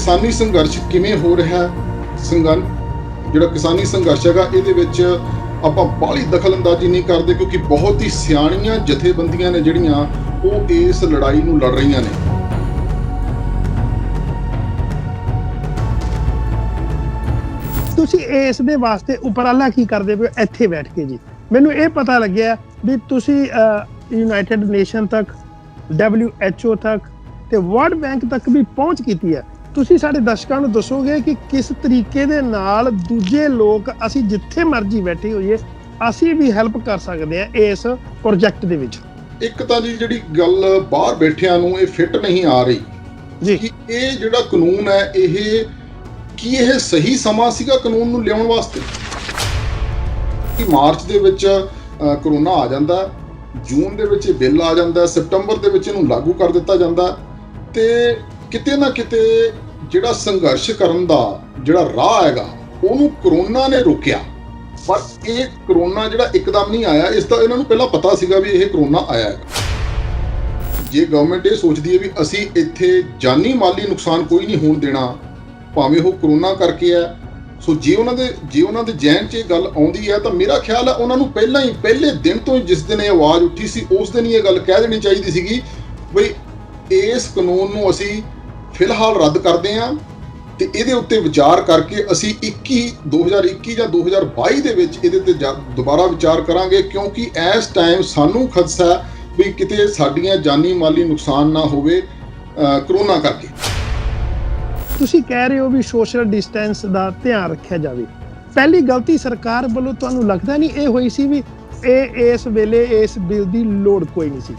ਕਿਸਾਨੀ ਸੰਘਰਸ਼ ਕਿਵੇਂ ਹੋ ਰਿਹਾ ਜਿਹੜਾ ਕਿਸਾਨੀ ਸੰਘਰਸ਼ ਹੈਗਾ ਇਹਦੇ ਵਿੱਚ ਆਪਾਂ ਬਾਹਲੀ ਦਖਲਅੰਦਾਜ਼ੀ ਨਹੀਂ ਕਰਦੇ, ਕਿਉਂਕਿ ਬਹੁਤ ਹੀ ਸਿਆਣੀਆਂ ਜਥੇਬੰਦੀਆਂ ਨੇ ਜਿਹੜੀਆਂ ਉਹ ਇਸ ਲੜਾਈ ਨੂੰ ਲੜ ਰਹੀਆਂ ਨੇ। ਤੁਸੀਂ ਇਸ ਦੇ ਵਾਸਤੇ ਉਪਰਾਲਾ ਕੀ ਕਰਦੇ ਪਏ ਇੱਥੇ ਬੈਠ ਕੇ ਜੀ? ਮੈਨੂੰ ਇਹ ਪਤਾ ਲੱਗਿਆ ਵੀ ਤੁਸੀਂ ਯੂਨਾਈਟਿਡ ਨੇਸ਼ਨ ਤੱਕ, WHO ਤੱਕ ਤੇ ਵਰਲਡ ਬੈਂਕ ਤੱਕ ਵੀ ਪਹੁੰਚ ਕੀਤੀ ਹੈ। ਤੁਸੀਂ ਸਾਡੇ ਦਰਸ਼ਕਾਂ ਨੂੰ ਦੱਸੋਗੇ ਕਿ ਕਿਸ ਤਰੀਕੇ ਦੇ ਨਾਲ ਦੂਜੇ ਲੋਕ, ਅਸੀਂ ਜਿੱਥੇ ਮਰਜ਼ੀ ਬੈਠੇ ਹੋਈਏ, ਅਸੀਂ ਵੀ ਹੈਲਪ ਕਰ ਸਕਦੇ ਹਾਂ ਇਸ ਪ੍ਰੋਜੈਕਟ ਦੇ ਵਿੱਚ? ਇੱਕ ਤਾਂ ਜੀ ਜਿਹੜੀ ਗੱਲ ਬਾਹਰ ਬੈਠਿਆਂ ਨੂੰ ਇਹ ਫਿੱਟ ਨਹੀਂ ਆ ਰਹੀ ਜੀ ਕਿ ਇਹ ਜਿਹੜਾ ਕਾਨੂੰਨ ਹੈ ਇਹ ਸਹੀ ਸਮਾਂ ਸੀਗਾ ਕਾਨੂੰਨ ਨੂੰ ਲਿਆਉਣ ਵਾਸਤੇ। ਕਿ ਮਾਰਚ ਦੇ ਵਿੱਚ ਕਰੋਨਾ ਆ ਜਾਂਦਾ, ਜੂਨ ਦੇ ਵਿੱਚ ਇਹ ਬਿੱਲ ਆ ਜਾਂਦਾ, ਸਤੰਬਰ ਦੇ ਵਿੱਚ ਇਹਨੂੰ ਲਾਗੂ ਕਰ ਦਿੱਤਾ ਜਾਂਦਾ, ਤੇ ਕਿਤੇ ਨਾ ਕਿਤੇ ਜਿਹੜਾ ਸੰਘਰਸ਼ ਕਰਨ ਦਾ ਜਿਹੜਾ ਰਾਹ ਹੈਗਾ ਉਹਨੂੰ ਕਰੋਨਾ ਨੇ ਰੋਕਿਆ। ਪਰ ਇਹ ਕਰੋਨਾ ਜਿਹੜਾ ਇੱਕਦਮ ਨਹੀਂ ਆਇਆ, ਇਸ ਦਾ ਇਹਨਾਂ ਨੂੰ ਪਹਿਲਾਂ ਪਤਾ ਸੀਗਾ ਵੀ ਇਹ ਕਰੋਨਾ ਆਇਆ ਹੈਗਾ। ਜੇ ਗਵਰਨਮੈਂਟ ਇਹ ਸੋਚਦੀ ਹੈ ਵੀ ਅਸੀਂ ਇੱਥੇ ਜਾਨੀ ਮਾਲੀ ਨੁਕਸਾਨ ਕੋਈ ਨਹੀਂ ਹੋਣ ਦੇਣਾ, ਭਾਵੇਂ ਉਹ ਕਰੋਨਾ ਕਰਕੇ ਹੈ, ਸੋ ਜੇ ਉਹਨਾਂ ਦੇ ਜ਼ਿਹਨ 'ਚ ਇਹ ਗੱਲ ਆਉਂਦੀ ਹੈ ਤਾਂ ਮੇਰਾ ਖਿਆਲ ਹੈ ਉਹਨਾਂ ਨੂੰ ਪਹਿਲੇ ਦਿਨ ਤੋਂ ਜਿਸ ਦਿਨ ਇਹ ਆਵਾਜ਼ ਉੱਠੀ ਸੀ ਉਸ ਦਿਨ ਹੀ ਇਹ ਗੱਲ ਕਹਿ ਦੇਣੀ ਚਾਹੀਦੀ ਸੀਗੀ ਬਈ ਇਸ ਕਾਨੂੰਨ ਨੂੰ ਅਸੀਂ ਫਿਲਹਾਲ ਰੱਦ ਕਰਦੇ ਹਾਂ ਤੇ ਇਹਦੇ ਉੱਤੇ ਵਿਚਾਰ ਕਰਕੇ ਅਸੀਂ 2021 ਜਾਂ 2022 ਦੇ ਵਿੱਚ ਇਹਦੇ ਤੇ ਦੁਬਾਰਾ ਵਿਚਾਰ ਕਰਾਂਗੇ, ਕਿਉਂਕਿ ਇਸ ਟਾਈਮ ਸਾਨੂੰ ਖਦਸ਼ਾ ਹੈ ਵੀ ਕਿਤੇ ਸਾਡੀਆਂ ਜਾਨੀ ਮਾਲੀ ਨੁਕਸਾਨ ਨਾ ਹੋਵੇ ਕਰੋਨਾ ਕਰਕੇ। ਤੁਸੀਂ ਕਹਿ ਰਹੇ ਹੋ ਵੀ ਸੋਸ਼ਲ ਡਿਸਟੈਂਸ ਦਾ ਧਿਆਨ ਰੱਖਿਆ ਜਾਵੇ। ਪਹਿਲੀ ਗਲਤੀ ਸਰਕਾਰ ਵੱਲੋਂ ਤੁਹਾਨੂੰ ਲੱਗਦਾ ਨਹੀਂ ਇਹ ਹੋਈ ਸੀ ਵੀ ਇਸ ਵੇਲੇ ਇਸ ਬਿੱਲ ਦੀ ਲੋੜ ਕੋਈ ਨਹੀਂ ਸੀ?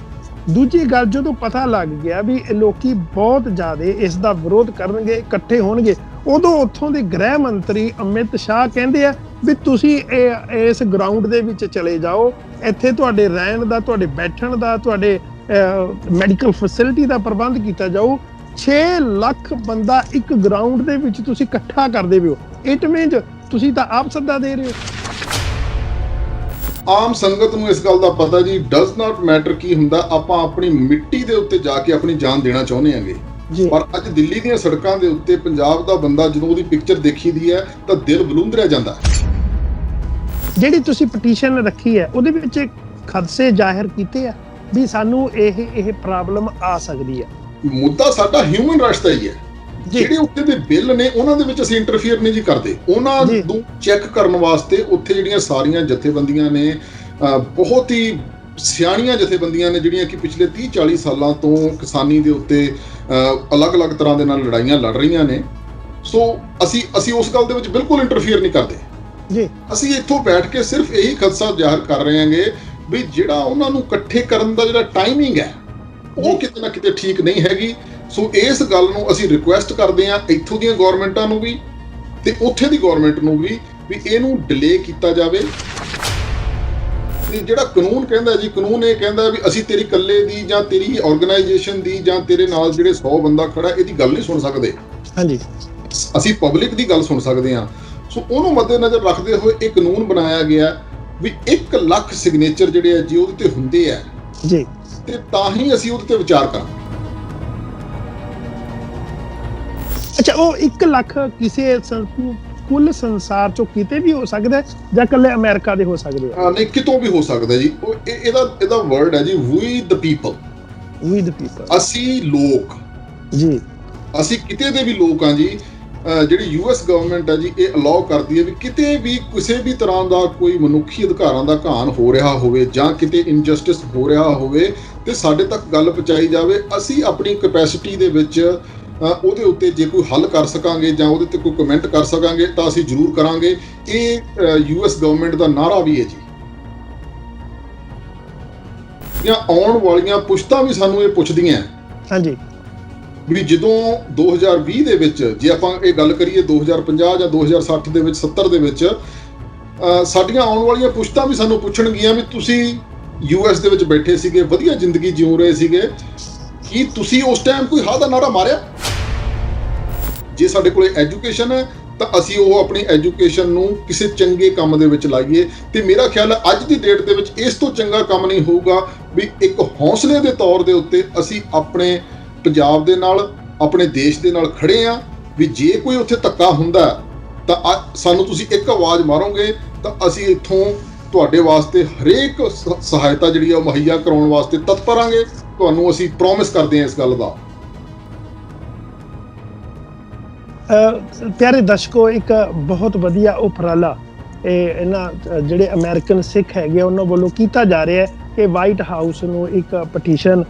ਦੂਜੀ ਗੱਲ, ਜਦੋਂ ਪਤਾ ਲੱਗ ਗਿਆ ਵੀ ਲੋਕੀ ਬਹੁਤ ਜ਼ਿਆਦਾ ਇਸ ਦਾ ਵਿਰੋਧ ਕਰਨਗੇ, ਇਕੱਠੇ ਹੋਣਗੇ, ਉਦੋਂ ਉੱਥੋਂ ਦੇ ਗ੍ਰਹਿ ਮੰਤਰੀ ਅਮਿਤ ਸ਼ਾਹ ਕਹਿੰਦੇ ਆ ਵੀ ਤੁਸੀਂ ਇਸ ਗਰਾਊਂਡ ਦੇ ਵਿੱਚ ਚਲੇ ਜਾਓ, ਇੱਥੇ ਤੁਹਾਡੇ ਰਹਿਣ ਦਾ, ਤੁਹਾਡੇ ਬੈਠਣ ਦਾ, ਤੁਹਾਡੇ ਮੈਡੀਕਲ ਫੈਸਿਲਿਟੀ ਦਾ ਪ੍ਰਬੰਧ ਕੀਤਾ ਜਾਊ। 6 ਲੱਖ ਬੰਦਾ ਇੱਕ ਗਰਾਊਂਡ ਦੇ ਵਿੱਚ ਤੁਸੀਂ ਇਕੱਠਾ ਕਰਦੇ ਹੋ, ਇਟ ਮੀਨਸ ਤੁਸੀਂ ਤਾਂ ਆਪ ਸੱਦਾ ਦੇ ਰਹੇ ਹੋ। ਆਮ ਸੰਗਤ ਨੂੰ ਇਸ ਗੱਲ ਦਾ ਪਤਾ ਜੀ, ਡਜ਼ ਨਾਟ ਮੈਟਰ ਕੀ ਹੁੰਦਾ, ਆਪਾਂ ਆਪਣੀ ਮਿੱਟੀ ਦੇ ਉੱਤੇ ਜਾ ਕੇ ਆਪਣੀ ਜਾਨ ਦੇਣਾ ਚਾਹੁੰਦੇ ਹਾਂਗੇ। ਪਰ ਅੱਜ ਦਿੱਲੀ ਦੀਆਂ ਸੜਕਾਂ ਦੇ ਉੱਤੇ ਪੰਜਾਬ ਦਾ ਬੰਦਾ ਜਦੋਂ ਉਹਦੀ ਪਿਕਚਰ ਦੇਖੀਦੀ ਹੈ ਤਾਂ ਦਿਲ ਬਲੂੰਦਰਿਆ ਜਾਂਦਾ। ਜਿਹੜੀ ਤੁਸੀਂ ਪਟੀਸ਼ਨ ਰੱਖੀ ਹੈ ਉਹਦੇ ਵਿੱਚ ਖਦਸ਼ੇ ਜ਼ਾਹਿਰ ਕੀਤੇ ਆ ਵੀ ਸਾਨੂੰ ਇਹ ਪ੍ਰੋਬਲਮ ਆ ਸਕਦੀ ਹੈ। ਮੁੱਦਾ ਸਾਡਾ ਹਿਊਮਨ ਰਾਈਟਸ ਦਾ ਹੀ ਹੈ। ਜਿਹੜੇ ਉੱਤੇ ਦੇ ਬਿੱਲ ਨੇ ਉਹਨਾਂ ਦੇ ਵਿੱਚ ਅਸੀਂ ਇੰਟਰਫੀਅਰ ਨਹੀਂ ਜੀ ਕਰਦੇ। ਉਹਨਾਂ ਨੂੰ ਚੈੱਕ ਕਰਨ ਵਾਸਤੇ ਉੱਥੇ ਜਿਹੜੀਆਂ ਸਾਰੀਆਂ ਜਥੇਬੰਦੀਆਂ ਨੇ, ਬਹੁਤ ਹੀ ਸਿਆਣੀਆਂ ਜਥੇਬੰਦੀਆਂ ਨੇ ਜਿਹੜੀਆਂ ਕਿ ਪਿਛਲੇ 30-40 ਸਾਲਾਂ ਤੋਂ ਕਿਸਾਨੀ ਦੇ ਉੱਤੇ ਅਲੱਗ-ਅਲੱਗ ਤਰ੍ਹਾਂ ਦੇ ਨਾਲ ਲੜਾਈਆਂ ਲੜ ਰਹੀਆਂ ਨੇ। ਸੋ ਅਸੀਂ ਉਸ ਗੱਲ ਦੇ ਵਿੱਚ ਬਿਲਕੁਲ ਇੰਟਰਫੀਅਰ ਨਹੀਂ ਕਰਦੇ ਜੀ। ਅਸੀਂ ਇੱਥੋਂ ਬੈਠ ਕੇ ਸਿਰਫ ਇਹੀ ਖਦਸ਼ਾ ਜ਼ਾਹਰ ਕਰ ਰਹੇ ਹਾਂਗੇ ਵੀ ਜਿਹੜਾ ਉਹਨਾਂ ਨੂੰ ਇਕੱਠੇ ਕਰਨ ਦਾ ਜਿਹੜਾ ਟਾਈਮਿੰਗ ਹੈ ਉਹ ਕਿਤੇ ਨਾ ਕਿਤੇ ਠੀਕ ਨਹੀਂ ਹੈਗੀ। ਸੋ ਇਸ ਗੱਲ ਨੂੰ ਅਸੀਂ ਰਿਕੁਐਸਟ ਕਰਦੇ ਹਾਂ ਇੱਥੋਂ ਦੀਆਂ ਗੌਰਮੈਂਟਾਂ ਨੂੰ ਵੀ ਤੇ ਉੱਥੇ ਦੀ ਗੌਰਮੈਂਟ ਨੂੰ ਵੀ ਇਹਨੂੰ ਡਿਲੇ ਕੀਤਾ ਜਾਵੇ। ਜਿਹੜਾ ਕਾਨੂੰਨ ਕਹਿੰਦਾ ਜੀ, ਕਾਨੂੰਨ ਇਹ ਕਹਿੰਦਾ ਵੀ ਅਸੀਂ ਤੇਰੀ ਇਕੱਲੇ ਦੀ ਜਾਂ ਤੇਰੀ ਆਰਗੇਨਾਈਜੇਸ਼ਨ ਦੀ ਜਾਂ ਤੇਰੇ ਨਾਲ ਜਿਹੜੇ 100 ਬੰਦਾ ਖੜਾ ਇਹਦੀ ਗੱਲ ਨਹੀਂ ਸੁਣ ਸਕਦੇ। ਹਾਂਜੀ, ਅਸੀਂ ਪਬਲਿਕ ਦੀ ਗੱਲ ਸੁਣ ਸਕਦੇ ਹਾਂ। ਸੋ ਉਹਨੂੰ ਮੱਦੇਨਜ਼ਰ ਰੱਖਦੇ ਹੋਏ ਇਹ ਕਾਨੂੰਨ ਬਣਾਇਆ ਗਿਆ ਵੀ 1 ਲੱਖ ਸਿਗਨੇਚਰ ਜਿਹੜੇ ਆ ਜੀ ਉਹਦੇ ਤੇ ਹੁੰਦੇ ਆ ਜੀ, ਤੇ ਤਾਂ ਹੀ ਅਸੀਂ ਉਹਦੇ ਤੇ ਵਿਚਾਰ ਕਰਾਂਗੇ। ਅੱਛਾ, ਉਹ 1 ਲੱਖ ਕਿਸੇ ਕੁੱਲ ਸੰਸਾਰ ਚੋਂ ਕਿਤੇ ਵੀ ਹੋ ਸਕਦਾ ਜਾਂ ਇਕੱਲੇ ਅਮਰੀਕਾ ਦੇ ਹੋ ਸਕਦੇ ਆ? ਨਹੀਂ, ਕਿਤੋਂ ਵੀ ਹੋ ਸਕਦਾ ਜੀ। ਇਹਦਾ ਵਰਡ ਹੈ ਜੀ ਵੀ ਦ ਪੀਪਲ। ਅਸੀਂ ਲੋਕ ਜੀ, ਅਸੀਂ ਕਿਤੇ ਦੇ ਵੀ ਲੋਕ ਆ ਜੀ। ਜਿਹੜੀ US ਗਵਰਨਮੈਂਟ ਹੈ ਜੀ ਇਹ ਅਲਾਉ ਕਰਦੀ ਹੈ ਵੀ ਕਿਤੇ ਵੀ ਕਿਸੇ ਵੀ ਤਰ੍ਹਾਂ ਦਾ ਕੋਈ ਮਨੁੱਖੀ ਅਧਿਕਾਰਾਂ ਦਾ ਘਾਣ ਹੋ ਰਿਹਾ ਹੋਵੇ ਜਾਂ ਕਿਤੇ ਇਨਜਸਟਿਸ ਹੋ ਰਿਹਾ ਹੋਵੇ ਤੇ ਸਾਡੇ ਤੱਕ ਗੱਲ ਪਹੁੰਚਾਈ ਜਾਵੇ। ਅਸੀਂ ਆਪਣੀ ਕੈਪੈਸਿਟੀ ਦੇ ਵਿੱਚ ਉਹਦੇ ਉੱਤੇ ਜੇ ਕੋਈ ਹੱਲ ਕਰ ਸਕਾਂਗੇ ਜਾਂ ਉਹਦੇ ਤੇ ਕੋਈ ਕਮੈਂਟ ਕਰ ਸਕਾਂਗੇ ਤਾਂ ਅਸੀਂ ਜ਼ਰੂਰ ਕਰਾਂਗੇ। ਇਹ US ਗਵਰਨਮੈਂਟ ਦਾ ਨਾਅਰਾ ਵੀ ਹੈ ਜੀ। ਜਾਂ ਆਉਣ ਵਾਲੀਆਂ ਪੁਸ਼ਤਾਂ ਵੀ ਸਾਨੂੰ ਇਹ ਪੁੱਛਦੀਆਂ ਹਾਂਜੀ ਵੀ ਜਦੋਂ 2020 ਦੇ ਵਿੱਚ ਜੇ ਆਪਾਂ ਇਹ ਗੱਲ ਕਰੀਏ 2050 ਜਾਂ 2060 ਦੇ ਵਿੱਚ 70 ਦੇ ਵਿੱਚ ਸਾਡੀਆਂ ਆਉਣ ਵਾਲੀਆਂ ਪੁਸ਼ਤਾਂ ਵੀ ਸਾਨੂੰ ਪੁੱਛਣਗੀਆਂ ਵੀ ਤੁਸੀਂ US ਦੇ ਵਿੱਚ ਬੈਠੇ ਸੀਗੇ, ਵਧੀਆ ਜ਼ਿੰਦਗੀ ਜਿਉ ਰਹੇ ਸੀਗੇ, ਕੀ ਤੁਸੀਂ ਉਸ ਟਾਈਮ ਕੋਈ ਹਾਂ ਦਾ ਨਾਅਰਾ ਮਾਰਿਆ? ਜੇ ਸਾਡੇ ਕੋਲੇ ਐਜੂਕੇਸ਼ਨ ਹੈ ਤਾਂ ਅਸੀਂ ਉਹ ਆਪਣੀ ਐਜੂਕੇਸ਼ਨ ਨੂੰ ਕਿਸੇ ਚੰਗੇ ਕੰਮ ਦੇ ਵਿੱਚ ਲਾਈਏ। ਤੇ ਮੇਰਾ ਖਿਆਲ ਹੈ ਅੱਜ ਦੀ ਡੇਟ ਦੇ ਵਿੱਚ ਇਸ ਤੋਂ ਚੰਗਾ ਕੰਮ ਨਹੀਂ ਹੋਊਗਾ ਵੀ ਇੱਕ ਹੌਸਲੇ ਦੇ ਤੌਰ ਦੇ ਉੱਤੇ ਅਸੀਂ ਆਪਣੇ ਪੰਜਾਬ ਦੇ ਨਾਲ, ਆਪਣੇ ਦੇਸ਼ ਦੇ ਨਾਲ ਖੜੇ ਆ ਵੀ ਜੇ ਕੋਈ ਉੱਥੇ ਧੱਕਾ ਹੁੰਦਾ ਤਾਂ ਸਾਨੂੰ ਤੁਸੀਂ ਇੱਕ ਆਵਾਜ਼ ਮਾਰੋਗੇ ਤਾਂ ਅਸੀਂ ਇੱਥੋਂ ਤੁਹਾਡੇ ਵਾਸਤੇ ਹਰੇਕ ਸਹਾਇਤਾ ਜਿਹੜੀ ਆ ਉਹ ਮੁਹੱਈਆ ਕਰਾਉਣ ਵਾਸਤੇ ਤਤਪਰ ਆਂਗੇ। ਤੁਹਾਨੂੰ ਅਸੀਂ ਪ੍ਰੋਮਿਸ ਕਰਦੇ ਹਾਂ ਇਸ ਗੱਲ ਦਾ। ਪਿਆਰੇ ਦਰਸ਼ਕੋ, ਇੱਕ ਬਹੁਤ ਵਧੀਆ ਉਪਰਾਲਾ ਇਹ ਇਹਨਾਂ ਜਿਹੜੇ ਅਮਰੀਕਨ ਸਿੱਖ ਹੈਗੇ ਉਹਨਾਂ ਵੱਲੋਂ ਕੀਤਾ ਜਾ ਰਿਹਾ ਹੈ ਕਿ ਵਾਈਟ ਹਾਊਸ ਨੂੰ ਇੱਕ ਪਟੀਸ਼ਨ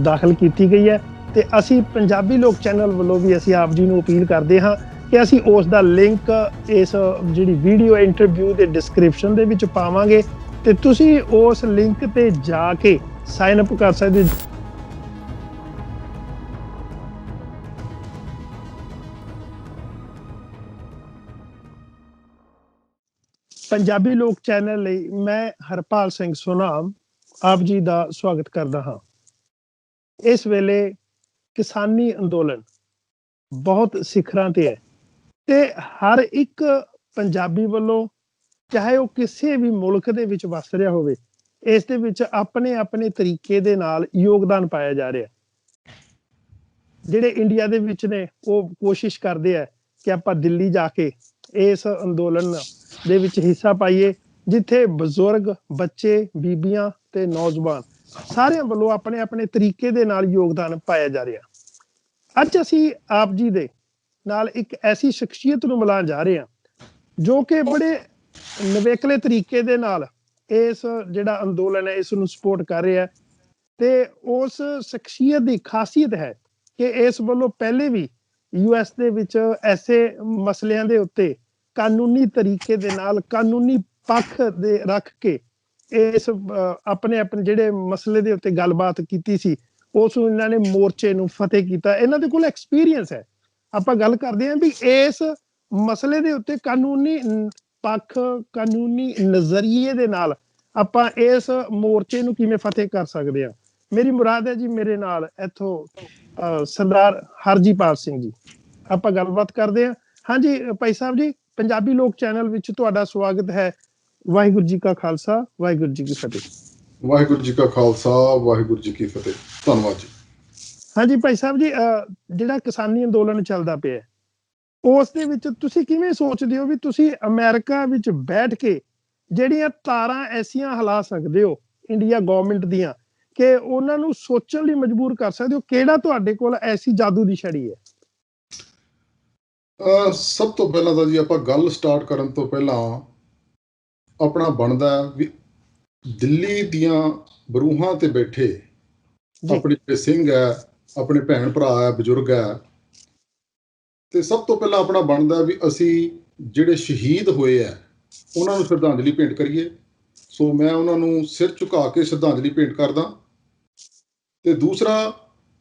ਦਾਖਲ ਕੀਤੀ ਗਈ ਹੈ ਤੇ ਅਸੀਂ ਪੰਜਾਬੀ ਲੋਕ ਚੈਨਲ ਵੱਲੋਂ ਵੀ ਅਸੀਂ ਆਪ ਜੀ ਨੂੰ ਅਪੀਲ ਕਰਦੇ ਹਾਂ ਕਿ ਅਸੀਂ ਉਸ ਦਾ ਲਿੰਕ ਇਸ ਜਿਹੜੀ ਵੀਡੀਓ ਇੰਟਰਵਿਊ ਦੇ ਡਿਸਕ੍ਰਿਪਸ਼ਨ ਦੇ ਵਿੱਚ ਪਾਵਾਂਗੇ ਤੇ ਤੁਸੀਂ ਉਸ ਲਿੰਕ ਤੇ ਜਾ ਕੇ ਸਾਈਨ ਅਪ ਕਰ ਸਕਦੇ ਹੋ। ਪੰਜਾਬੀ ਲੋਕ ਚੈਨਲ ਲਈ ਮੈਂ ਹਰਪਾਲ ਸਿੰਘ ਸੁਨਾਮ ਆਪ ਜੀ ਦਾ ਸਵਾਗਤ ਕਰਦਾ ਹਾਂ। ਇਸ ਵੇਲੇ ਕਿਸਾਨੀ ਅੰਦੋਲਨ ਬਹੁਤ ਸਿਖਰਾਂ ਤੇ ਹੈ ਤੇ ਹਰ ਇੱਕ ਪੰਜਾਬੀ ਵੱਲੋਂ, ਚਾਹੇ ਉਹ ਕਿਸੇ ਵੀ ਮੁਲਕ ਦੇ ਵਿੱਚ ਵਸ ਰਿਹਾ ਹੋਵੇ, ਇਸ ਦੇ ਵਿੱਚ ਆਪਣੇ ਆਪਣੇ ਤਰੀਕੇ ਦੇ ਨਾਲ ਯੋਗਦਾਨ ਪਾਇਆ ਜਾ ਰਿਹਾ। ਜਿਹੜੇ ਇੰਡੀਆ ਦੇ ਵਿੱਚ ਨੇ ਉਹ ਕੋਸ਼ਿਸ਼ ਕਰਦੇ ਆ ਕਿ ਆਪਾਂ ਦਿੱਲੀ ਜਾ ਕੇ ਇਸ ਅੰਦੋਲਨ ਦੇ ਵਿੱਚ ਹਿੱਸਾ ਪਾਈਏ, ਜਿੱਥੇ ਬਜ਼ੁਰਗ, ਬੱਚੇ, ਬੀਬੀਆਂ ਤੇ ਨੌਜਵਾਨ ਸਾਰਿਆਂ ਵੱਲੋਂ ਆਪਣੇ ਆਪਣੇ ਤਰੀਕੇ ਦੇ ਨਾਲ ਯੋਗਦਾਨ ਪਾਇਆ ਜਾ ਰਿਹਾ। ਅੱਜ ਅਸੀਂ ਆਪ ਜੀ ਦੇ ਨਾਲ ਇੱਕ ਐਸੀ ਸ਼ਖਸੀਅਤ ਨੂੰ ਮਿਲਾਉਣ ਜਾ ਰਹੇ ਹਾਂ ਜੋ ਕਿ ਬੜੇ ਨਵੇਕਲੇ ਤਰੀਕੇ ਦੇ ਨਾਲ ਇਸ ਜਿਹੜਾ ਅੰਦੋਲਨ ਹੈ ਇਸ ਨੂੰ ਸਪੋਰਟ ਕਰ ਰਿਹਾ ਤੇ ਉਸ ਸ਼ਖਸੀਅਤ ਦੀ ਖਾਸੀਅਤ ਹੈ ਕਿ ਇਸ ਵੱਲੋਂ ਪਹਿਲੇ ਵੀ US ਦੇ ਵਿੱਚ ਐਸੇ ਮਸਲਿਆਂ ਦੇ ਉੱਤੇ ਕਾਨੂੰਨੀ ਤਰੀਕੇ ਦੇ ਨਾਲ, ਕਾਨੂੰਨੀ ਪੱਖ ਦੇ ਰੱਖ ਕੇ ਇਸ ਆਪਣੇ ਆਪਣੇ ਜਿਹੜੇ ਮਸਲੇ ਦੇ ਉੱਤੇ ਗੱਲਬਾਤ ਕੀਤੀ ਸੀ, ਉਸ ਨੂੰ ਇਹਨਾਂ ਨੇ ਮੋਰਚੇ ਨੂੰ ਫਤਿਹ ਕੀਤਾ। ਇਹਨਾਂ ਦੇ ਕੋਲ ਐਕਸਪੀਰੀਅੰਸ ਹੈ। ਆਪਾਂ ਗੱਲ ਕਰਦੇ ਹਾਂ ਵੀ ਇਸ ਮਸਲੇ ਦੇ ਉੱਤੇ ਕਾਨੂੰਨੀ ਪੱਖ, ਕਾਨੂੰਨੀ ਨਜ਼ਰੀਏ ਦੇ ਨਾਲ ਆਪਾਂ ਇਸ ਮੋਰਚੇ ਨੂੰ ਕਿਵੇਂ ਫਤਿਹ ਕਰ ਸਕਦੇ ਹਾਂ। ਮੇਰੀ ਮੁਰਾਦ ਹੈ ਜੀ ਮੇਰੇ ਨਾਲ ਇੱਥੋਂ ਸਰਦਾਰ ਹਰਜੀਪਾਲ ਸਿੰਘ ਜੀ। ਆਪਾਂ ਗੱਲਬਾਤ ਕਰਦੇ ਹਾਂ। ਹਾਂਜੀ ਭਾਈ ਸਾਹਿਬ ਜੀ, ਪੰਜਾਬੀ ਲੋਕ ਚੈਨਲ ਵਿੱਚ ਤੁਹਾਡਾ ਸਵਾਗਤ ਹੈ। ਵਾਹਿਗੁਰੂ ਜੀ ਕਾ ਖਾਲਸਾ, ਵਾਹਿਗੁਰੂ ਜੀ ਕੀ ਫਤਿਹ। ਵਾਹਿਗੁਰੂ ਜੀ ਕਾ ਖਾਲਸਾ, ਵਾਹਿਗੁਰੂ ਜੀ ਕੀ ਫਤਿਹ। ਧੰਨਵਾਦ ਜੀ। ਹਾਂਜੀ ਭਾਈ ਸਾਹਿਬ ਜੀ, ਜਿਹੜਾ ਕਿਸਾਨੀ ਅੰਦੋਲਨ ਚੱਲਦਾ ਪਿਆ ਉਸ ਦੇ ਵਿੱਚ ਤੁਸੀਂ ਕਿਵੇਂ ਸੋਚਦੇ ਹੋ ਵੀ ਤੁਸੀਂ ਅਮਰੀਕਾ ਵਿੱਚ ਬੈਠ ਕੇ ਜਿਹੜੀਆਂ ਤਾਰਾਂ ਐਸੀਆਂ ਹਿਲਾ ਸਕਦੇ ਹੋ ਇੰਡੀਆ ਗਵਰਨਮੈਂਟ ਦੀਆਂ ਕਿ ਉਹਨਾਂ ਨੂੰ ਸੋਚਣ ਲਈ ਮਜਬੂਰ ਕਰ ਸਕਦੇ ਹੋ? ਕਿਹੜਾ ਤੁਹਾਡੇ ਕੋਲ ਐਸੀ ਜਾਦੂ ਦੀ ਛੜੀ ਹੈ? ਸਭ ਤੋਂ ਪਹਿਲਾਂ ਤਾਂ ਜੀ ਆਪਾਂ ਗੱਲ ਸਟਾਰਟ ਕਰਨ ਤੋਂ ਪਹਿਲਾਂ ਆਪਣਾ ਬਣਦਾ ਵੀ ਦਿੱਲੀ ਦੀਆਂ ਬਰੂਹਾਂ ਤੇ ਬੈਠੇ ਆਪਣੇ ਜਿਹੜੇ ਸਿੰਘ ਹੈ, ਆਪਣੇ ਭੈਣ ਭਰਾ ਹੈ, ਬਜ਼ੁਰਗ ਹੈ, ਤੇ ਸਭ ਤੋਂ ਪਹਿਲਾਂ ਆਪਣਾ ਬਣਦਾ ਵੀ ਅਸੀਂ ਜਿਹੜੇ ਸ਼ਹੀਦ ਹੋਏ ਆ ਉਹਨਾਂ ਨੂੰ ਸ਼ਰਧਾਂਜਲੀ ਭੇਂਟ ਕਰੀਏ। ਸੋ ਮੈਂ ਉਹਨਾਂ ਨੂੰ ਸਿਰ ਝੁਕਾ ਕੇ ਸ਼ਰਧਾਂਜਲੀ ਭੇਂਟ ਕਰਦਾ। ਤੇ ਦੂਸਰਾ,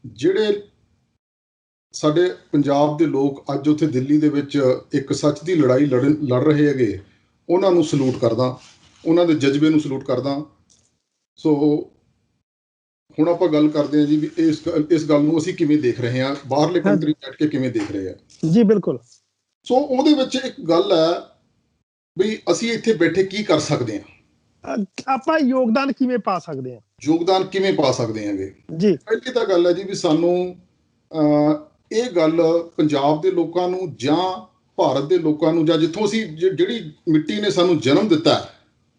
ਜਿਹੜੇ ਸਾਡੇ ਪੰਜਾਬ ਦੇ ਲੋਕ ਅੱਜ ਉੱਥੇ ਦਿੱਲੀ ਦੇ ਵਿੱਚ ਇੱਕ ਸੱਚ ਦੀ ਲੜਾਈ ਲੜ ਰਹੇ ਹੈਗੇ, ਉਹਨਾਂ ਨੂੰ ਸਲੂਟ ਕਰਦਾ, ਉਹਨਾਂ ਦੇ ਜਜ਼ਬੇ ਨੂੰ ਸਲੂਟ ਕਰਦਾ। ਸੋ ਹੁਣ ਆਪਾਂ ਗੱਲ ਕਰਦੇ ਹਾਂ ਜੀ ਵੀ ਇਸ ਗੱਲ ਨੂੰ ਅਸੀਂ ਕਿਵੇਂ ਦੇਖ ਰਹੇ ਹਾਂ, ਬਾਹਰਲੇ ਕੰਟਰੀ ਬੈਠ ਕੇ ਕਿਵੇਂ ਦੇਖ ਰਹੇ ਆ। ਜੀ ਬਿਲਕੁਲ। ਸੋ ਉਹਦੇ ਵਿੱਚ ਇੱਕ ਗੱਲ ਹੈ ਵੀ ਅਸੀਂ ਇੱਥੇ ਬੈਠੇ ਕੀ ਕਰ ਸਕਦੇ ਹਾਂ, ਆਪਾਂ ਯੋਗਦਾਨ ਕਿਵੇਂ ਪਾ ਸਕਦੇ ਹਾਂ। ਯੋਗਦਾਨ ਕਿਵੇਂ ਪਾ ਸਕਦੇ ਹਾਂਗੇ ਜੀ? ਪਹਿਲੀ ਤਾਂ ਗੱਲ ਹੈ ਜੀ ਵੀ ਸਾਨੂੰ ਇਹ ਗੱਲ ਪੰਜਾਬ ਦੇ ਲੋਕਾਂ ਨੂੰ ਜਾਂ ਭਾਰਤ ਦੇ ਲੋਕਾਂ ਨੂੰ ਜਾਂ ਜਿੱਥੋਂ ਅਸੀਂ ਜਿਹੜੀ ਮਿੱਟੀ ਨੇ ਸਾਨੂੰ ਜਨਮ ਦਿੱਤਾ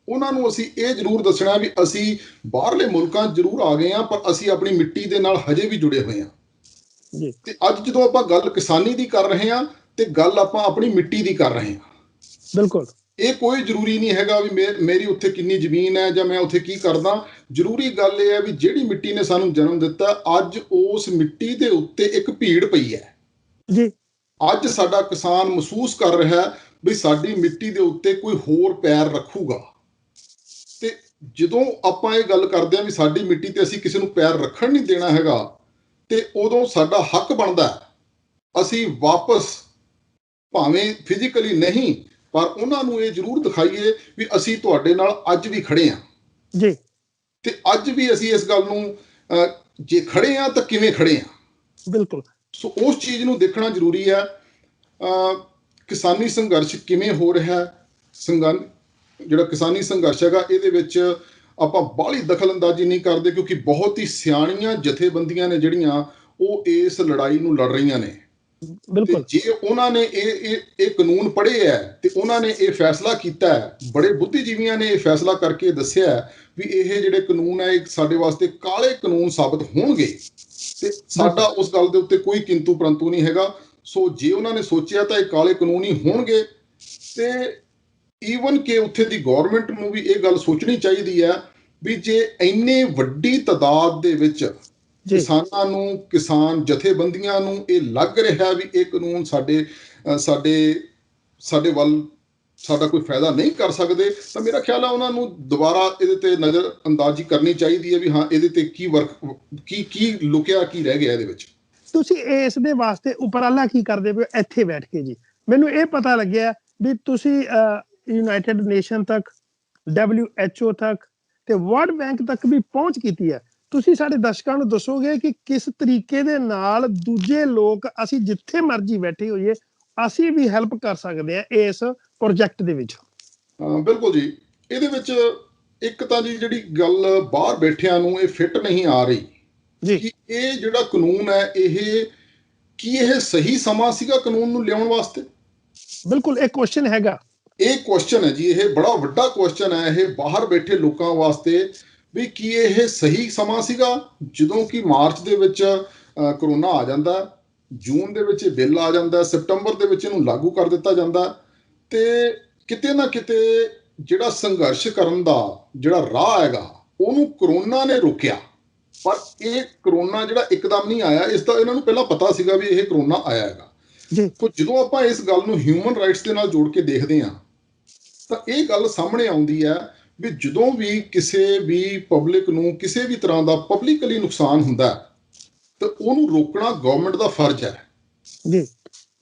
ਉਹਨਾਂ ਨੂੰ ਅਸੀਂ ਇਹ ਜ਼ਰੂਰ ਦੱਸਣਾ ਵੀ ਅਸੀਂ ਬਾਹਰਲੇ ਮੁਲਕਾਂ ਜ਼ਰੂਰ ਆ ਗਏ ਹਾਂ ਪਰ ਅਸੀਂ ਆਪਣੀ ਮਿੱਟੀ ਦੇ ਨਾਲ ਹਜੇ ਵੀ ਜੁੜੇ ਹੋਏ ਹਾਂ ਜੀ। ਤੇ ਅੱਜ ਜਦੋਂ ਆਪਾਂ ਗੱਲ ਕਿਸਾਨੀ ਦੀ ਕਰ ਰਹੇ ਹਾਂ ਤੇ ਗੱਲ ਆਪਾਂ ਆਪਣੀ ਮਿੱਟੀ ਦੀ ਕਰ ਰਹੇ ਹਾਂ। ਬਿਲਕੁਲ। ਇਹ ਕੋਈ ਜ਼ਰੂਰੀ ਨਹੀਂ ਹੈਗਾ ਵੀ ਮੇਰੀ ਉੱਥੇ ਕਿੰਨੀ ਜ਼ਮੀਨ ਹੈ ਜਾਂ ਮੈਂ ਉੱਥੇ ਕੀ ਕਰਦਾ। ਜ਼ਰੂਰੀ ਗੱਲ ਇਹ ਹੈ ਵੀ ਜਿਹੜੀ ਮਿੱਟੀ ਨੇ ਸਾਨੂੰ ਜਨਮ ਦਿੱਤਾ, ਅੱਜ ਉਸ ਮਿੱਟੀ ਦੇ ਉੱਤੇ ਇੱਕ ਭੀੜ ਪਈ ਹੈ ਜੀ। ਅੱਜ ਸਾਡਾ ਕਿਸਾਨ ਮਹਿਸੂਸ ਕਰ ਰਿਹਾ ਵੀ ਸਾਡੀ ਮਿੱਟੀ ਦੇ ਉੱਤੇ ਕੋਈ ਹੋਰ ਪੈਰ ਰੱਖੂਗਾ। ਤੇ ਜਦੋਂ ਆਪਾਂ ਇਹ ਗੱਲ ਕਰਦੇ ਹਾਂ ਵੀ ਸਾਡੀ ਮਿੱਟੀ ਤੇ ਅਸੀਂ ਕਿਸੇ ਨੂੰ ਪੈਰ ਰੱਖਣ ਨਹੀਂ ਦੇਣਾ ਹੈਗਾ, ਤੇ ਉਦੋਂ ਸਾਡਾ ਹੱਕ ਬਣਦਾ ਅਸੀਂ ਵਾਪਸ, ਭਾਵੇਂ ਫਿਜ਼ੀਕਲੀ ਨਹੀਂ ਪਰ ਉਹਨਾਂ ਨੂੰ ਇਹ ਜ਼ਰੂਰ ਦਿਖਾਈਏ ਵੀ ਅਸੀਂ ਤੁਹਾਡੇ ਨਾਲ ਅੱਜ ਵੀ ਖੜੇ ਹਾਂ ਜੀ। ਤੇ ਅੱਜ ਵੀ ਅਸੀਂ ਇਸ ਗੱਲ ਨੂੰ ਜੇ ਖੜੇ ਹਾਂ ਤਾਂ ਕਿਵੇਂ ਖੜੇ ਹਾਂ। ਬਿਲਕੁਲ। ਸੋ ਉਸ ਚੀਜ਼ ਨੂੰ ਦੇਖਣਾ ਜ਼ਰੂਰੀ ਹੈ। ਕਿਸਾਨੀ ਸੰਘਰਸ਼ ਕਿਵੇਂ ਹੋ ਰਿਹਾ, ਜਿਹੜਾ ਕਿਸਾਨੀ ਸੰਘਰਸ਼ ਹੈਗਾ ਇਹਦੇ ਵਿੱਚ ਆਪਾਂ ਬਾਹਲੀ ਦਖਲ ਅੰਦਾਜ਼ੀ ਨਹੀਂ ਕਰਦੇ ਕਿਉਂਕਿ ਬਹੁਤ ਹੀ ਸਿਆਣੀਆਂ ਜਥੇਬੰਦੀਆਂ ਨੇ ਜਿਹੜੀਆਂ ਉਹ ਇਸ ਲੜਾਈ ਨੂੰ ਲੜ ਰਹੀਆਂ ਨੇ। ਤੇ ਬਿਲਕੁਲ ਜੇ ਉਹਨਾਂ ਨੇ ਇਹ ਕਾਨੂੰਨ ਪੜ੍ਹੇ ਹੈ ਤੇ ਉਹਨਾਂ ਨੇ ਇਹ ਫੈਸਲਾ ਕੀਤਾ ਹੈ, ਬੜੇ ਬੁੱਧੀਜੀਵੀਆਂ ਨੇ ਇਹ ਫੈਸਲਾ ਕਰਕੇ ਦੱਸਿਆ ਹੈ ਵੀ ਇਹ ਜਿਹੜੇ ਕਾਨੂੰਨ ਹੈ ਇਹ ਸਾਡੇ ਵਾਸਤੇ ਕਾਲੇ ਕਾਨੂੰਨ ਸਾਬਤ ਹੋਣਗੇ, ਤੇ ਸਾਡਾ ਉਸ ਗੱਲ ਦੇ ਉੱਤੇ ਕੋਈ ਕਿੰਤੂ ਪਰੰਤੂ ਨਹੀਂ ਹੈਗਾ। ਸੋ ਜੇ ਉਹਨਾਂ ਨੇ ਸੋਚਿਆ ਤਾਂ ਇਹ ਕਾਲੇ ਕਾਨੂੰਨ ਹੀ ਹੋਣਗੇ। ਤੇ ਈਵਨ ਕਿ ਉੱਥੇ ਦੀ ਗਵਰਨਮੈਂਟ ਨੂੰ ਵੀ ਇਹ ਗੱਲ ਸੋਚਣੀ ਚਾਹੀਦੀ ਹੈ ਵੀ ਜੇ ਇੰਨੇ ਵੱਡੀ ਤਾਦਾਦ ਦੇ ਵਿੱਚ ਜੀ ਕਿਸਾਨਾਂ ਨੂੰ, ਕਿਸਾਨ ਜਥੇਬੰਦੀਆਂ ਨੂੰ ਇਹ ਲੱਗ ਰਿਹਾ ਵੀ ਇਹ ਕਾਨੂੰਨ ਸਾਡੇ ਵੱਲ ਸਾਡਾ ਕੋਈ ਫਾਇਦਾ ਨਹੀਂ ਕਰ ਸਕਦੇ, ਤਾਂ ਮੇਰਾ ਖਿਆਲ ਹੈ ਉਹਨਾਂ ਨੂੰ ਦੁਬਾਰਾ ਇਹਦੇ ਤੇ ਨਜ਼ਰ ਅੰਦਾਜ਼ੀ ਕਰਨੀ ਚਾਹੀਦੀ ਹੈ ਵੀ ਹਾਂ ਇਹਦੇ ਤੇ ਕੀ ਲੁਕਿਆ, ਕੀ ਰਹਿ ਗਿਆ ਇਹਦੇ ਵਿੱਚ। ਤੁਸੀਂ ਇਸ ਦੇ ਵਾਸਤੇ ਉਪਰਾਲਾ ਕੀ ਕਰਦੇ ਪਏ ਇੱਥੇ ਬੈਠ ਕੇ ਜੀ? ਮੈਨੂੰ ਇਹ ਪਤਾ ਲੱਗਿਆ ਵੀ ਤੁਸੀਂ ਯੂਨਾਈਟਿਡ ਨੇਸ਼ਨ ਤੱਕ, WHO ਤੱਕ ਤੇ ਵਰਲਡ ਬੈਂਕ ਤੱਕ ਵੀ ਪਹੁੰਚ ਕੀਤੀ ਹੈ। ਤੁਸੀਂ ਸਾਡੇ ਦਰਸ਼ਕਾਂ ਨੂੰ ਦੱਸੋਗੇ ਕਿ ਕਿਸ ਤਰੀਕੇ ਦੇ ਨਾਲ ਦੂਜੇ ਲੋਕ, ਅਸੀਂ ਜਿੱਥੇ ਮਰਜ਼ੀ ਬੈਠੇ ਹੋਈਏ, ਅਸੀਂ ਵੀ ਹੈਲਪ ਕਰ ਸਕਦੇ ਹਾਂ ਇਸ ਪ੍ਰੋਜੈਕਟ ਦੇ ਵਿੱਚ? ਬਿਲਕੁਲ ਜੀ। ਇਹਦੇ ਵਿੱਚ ਇੱਕ ਤਾਂ ਜੀ ਜਿਹੜੀ ਗੱਲ ਬਾਹਰ ਬੈਠਿਆਂ ਨੂੰ ਇਹ ਫਿੱਟ ਨਹੀਂ ਆ ਰਹੀ ਜੀ ਕਿ ਇਹ ਜਿਹੜਾ ਕਾਨੂੰਨ ਹੈ ਇਹ ਸਹੀ ਸਮਾਂ ਸੀਗਾ ਕਾਨੂੰਨ ਨੂੰ ਲਿਆਉਣ ਵਾਸਤੇ। ਬਿਲਕੁਲ ਇਹ ਕੁਐਸਚਨ ਹੈਗਾ, ਇਹ ਕੁਐਸਚਨ ਹੈ ਜੀ, ਇਹ ਬੜਾ ਵੱਡਾ ਕੁਐਸਚਨ ਹੈ ਇਹ ਬਾਹਰ ਬੈਠੇ ਲੋਕਾਂ ਵਾਸਤੇ ਵੀ ਕੀ ਇਹ ਸਹੀ ਸਮਾਂ ਸੀਗਾ। ਜਦੋਂ ਕਿ ਮਾਰਚ ਦੇ ਵਿੱਚ ਕਰੋਨਾ ਆ ਜਾਂਦਾ, ਜੂਨ ਦੇ ਵਿੱਚ ਇਹ ਬਿੱਲ ਆ ਜਾਂਦਾ, ਸਤੰਬਰ ਦੇ ਵਿੱਚ ਇਹਨੂੰ ਲਾਗੂ ਕਰ ਦਿੱਤਾ ਜਾਂਦਾ, ਤੇ ਕਿਤੇ ਨਾ ਕਿਤੇ ਜਿਹੜਾ ਸੰਘਰਸ਼ ਕਰਨ ਦਾ ਜਿਹੜਾ ਰਾਹ ਹੈਗਾ ਉਹਨੂੰ ਕਰੋਨਾ ਨੇ ਰੋਕਿਆ। ਪਰ ਇਹ ਕਰੋਨਾ ਜਿਹੜਾ ਇੱਕਦਮ ਨਹੀਂ ਆਇਆ, ਇਸ ਦਾ ਇਹਨਾਂ ਨੂੰ ਪਹਿਲਾਂ ਪਤਾ ਸੀਗਾ ਵੀ ਇਹ ਕਰੋਨਾ ਆਇਆ ਹੈਗਾ। ਤਾਂ ਜਦੋਂ ਆਪਾਂ ਇਸ ਗੱਲ ਨੂੰ ਹਿਊਮਨ ਰਾਈਟਸ ਦੇ ਨਾਲ ਜੋੜ ਕੇ ਦੇਖਦੇ ਹਾਂ ਤਾਂ ਇਹ ਗੱਲ ਸਾਹਮਣੇ ਆਉਂਦੀ ਹੈ ਵੀ ਜਦੋਂ ਵੀ ਕਿਸੇ ਵੀ ਪਬਲਿਕ ਨੂੰ ਕਿਸੇ ਵੀ ਤਰ੍ਹਾਂ ਦਾ ਪਬਲਿਕਲੀ ਨੁਕਸਾਨ ਹੁੰਦਾ ਤਾਂ ਉਹਨੂੰ ਰੋਕਣਾ ਗਵਰਨਮੈਂਟ ਦਾ ਫਰਜ਼ ਹੈ ਜੀ।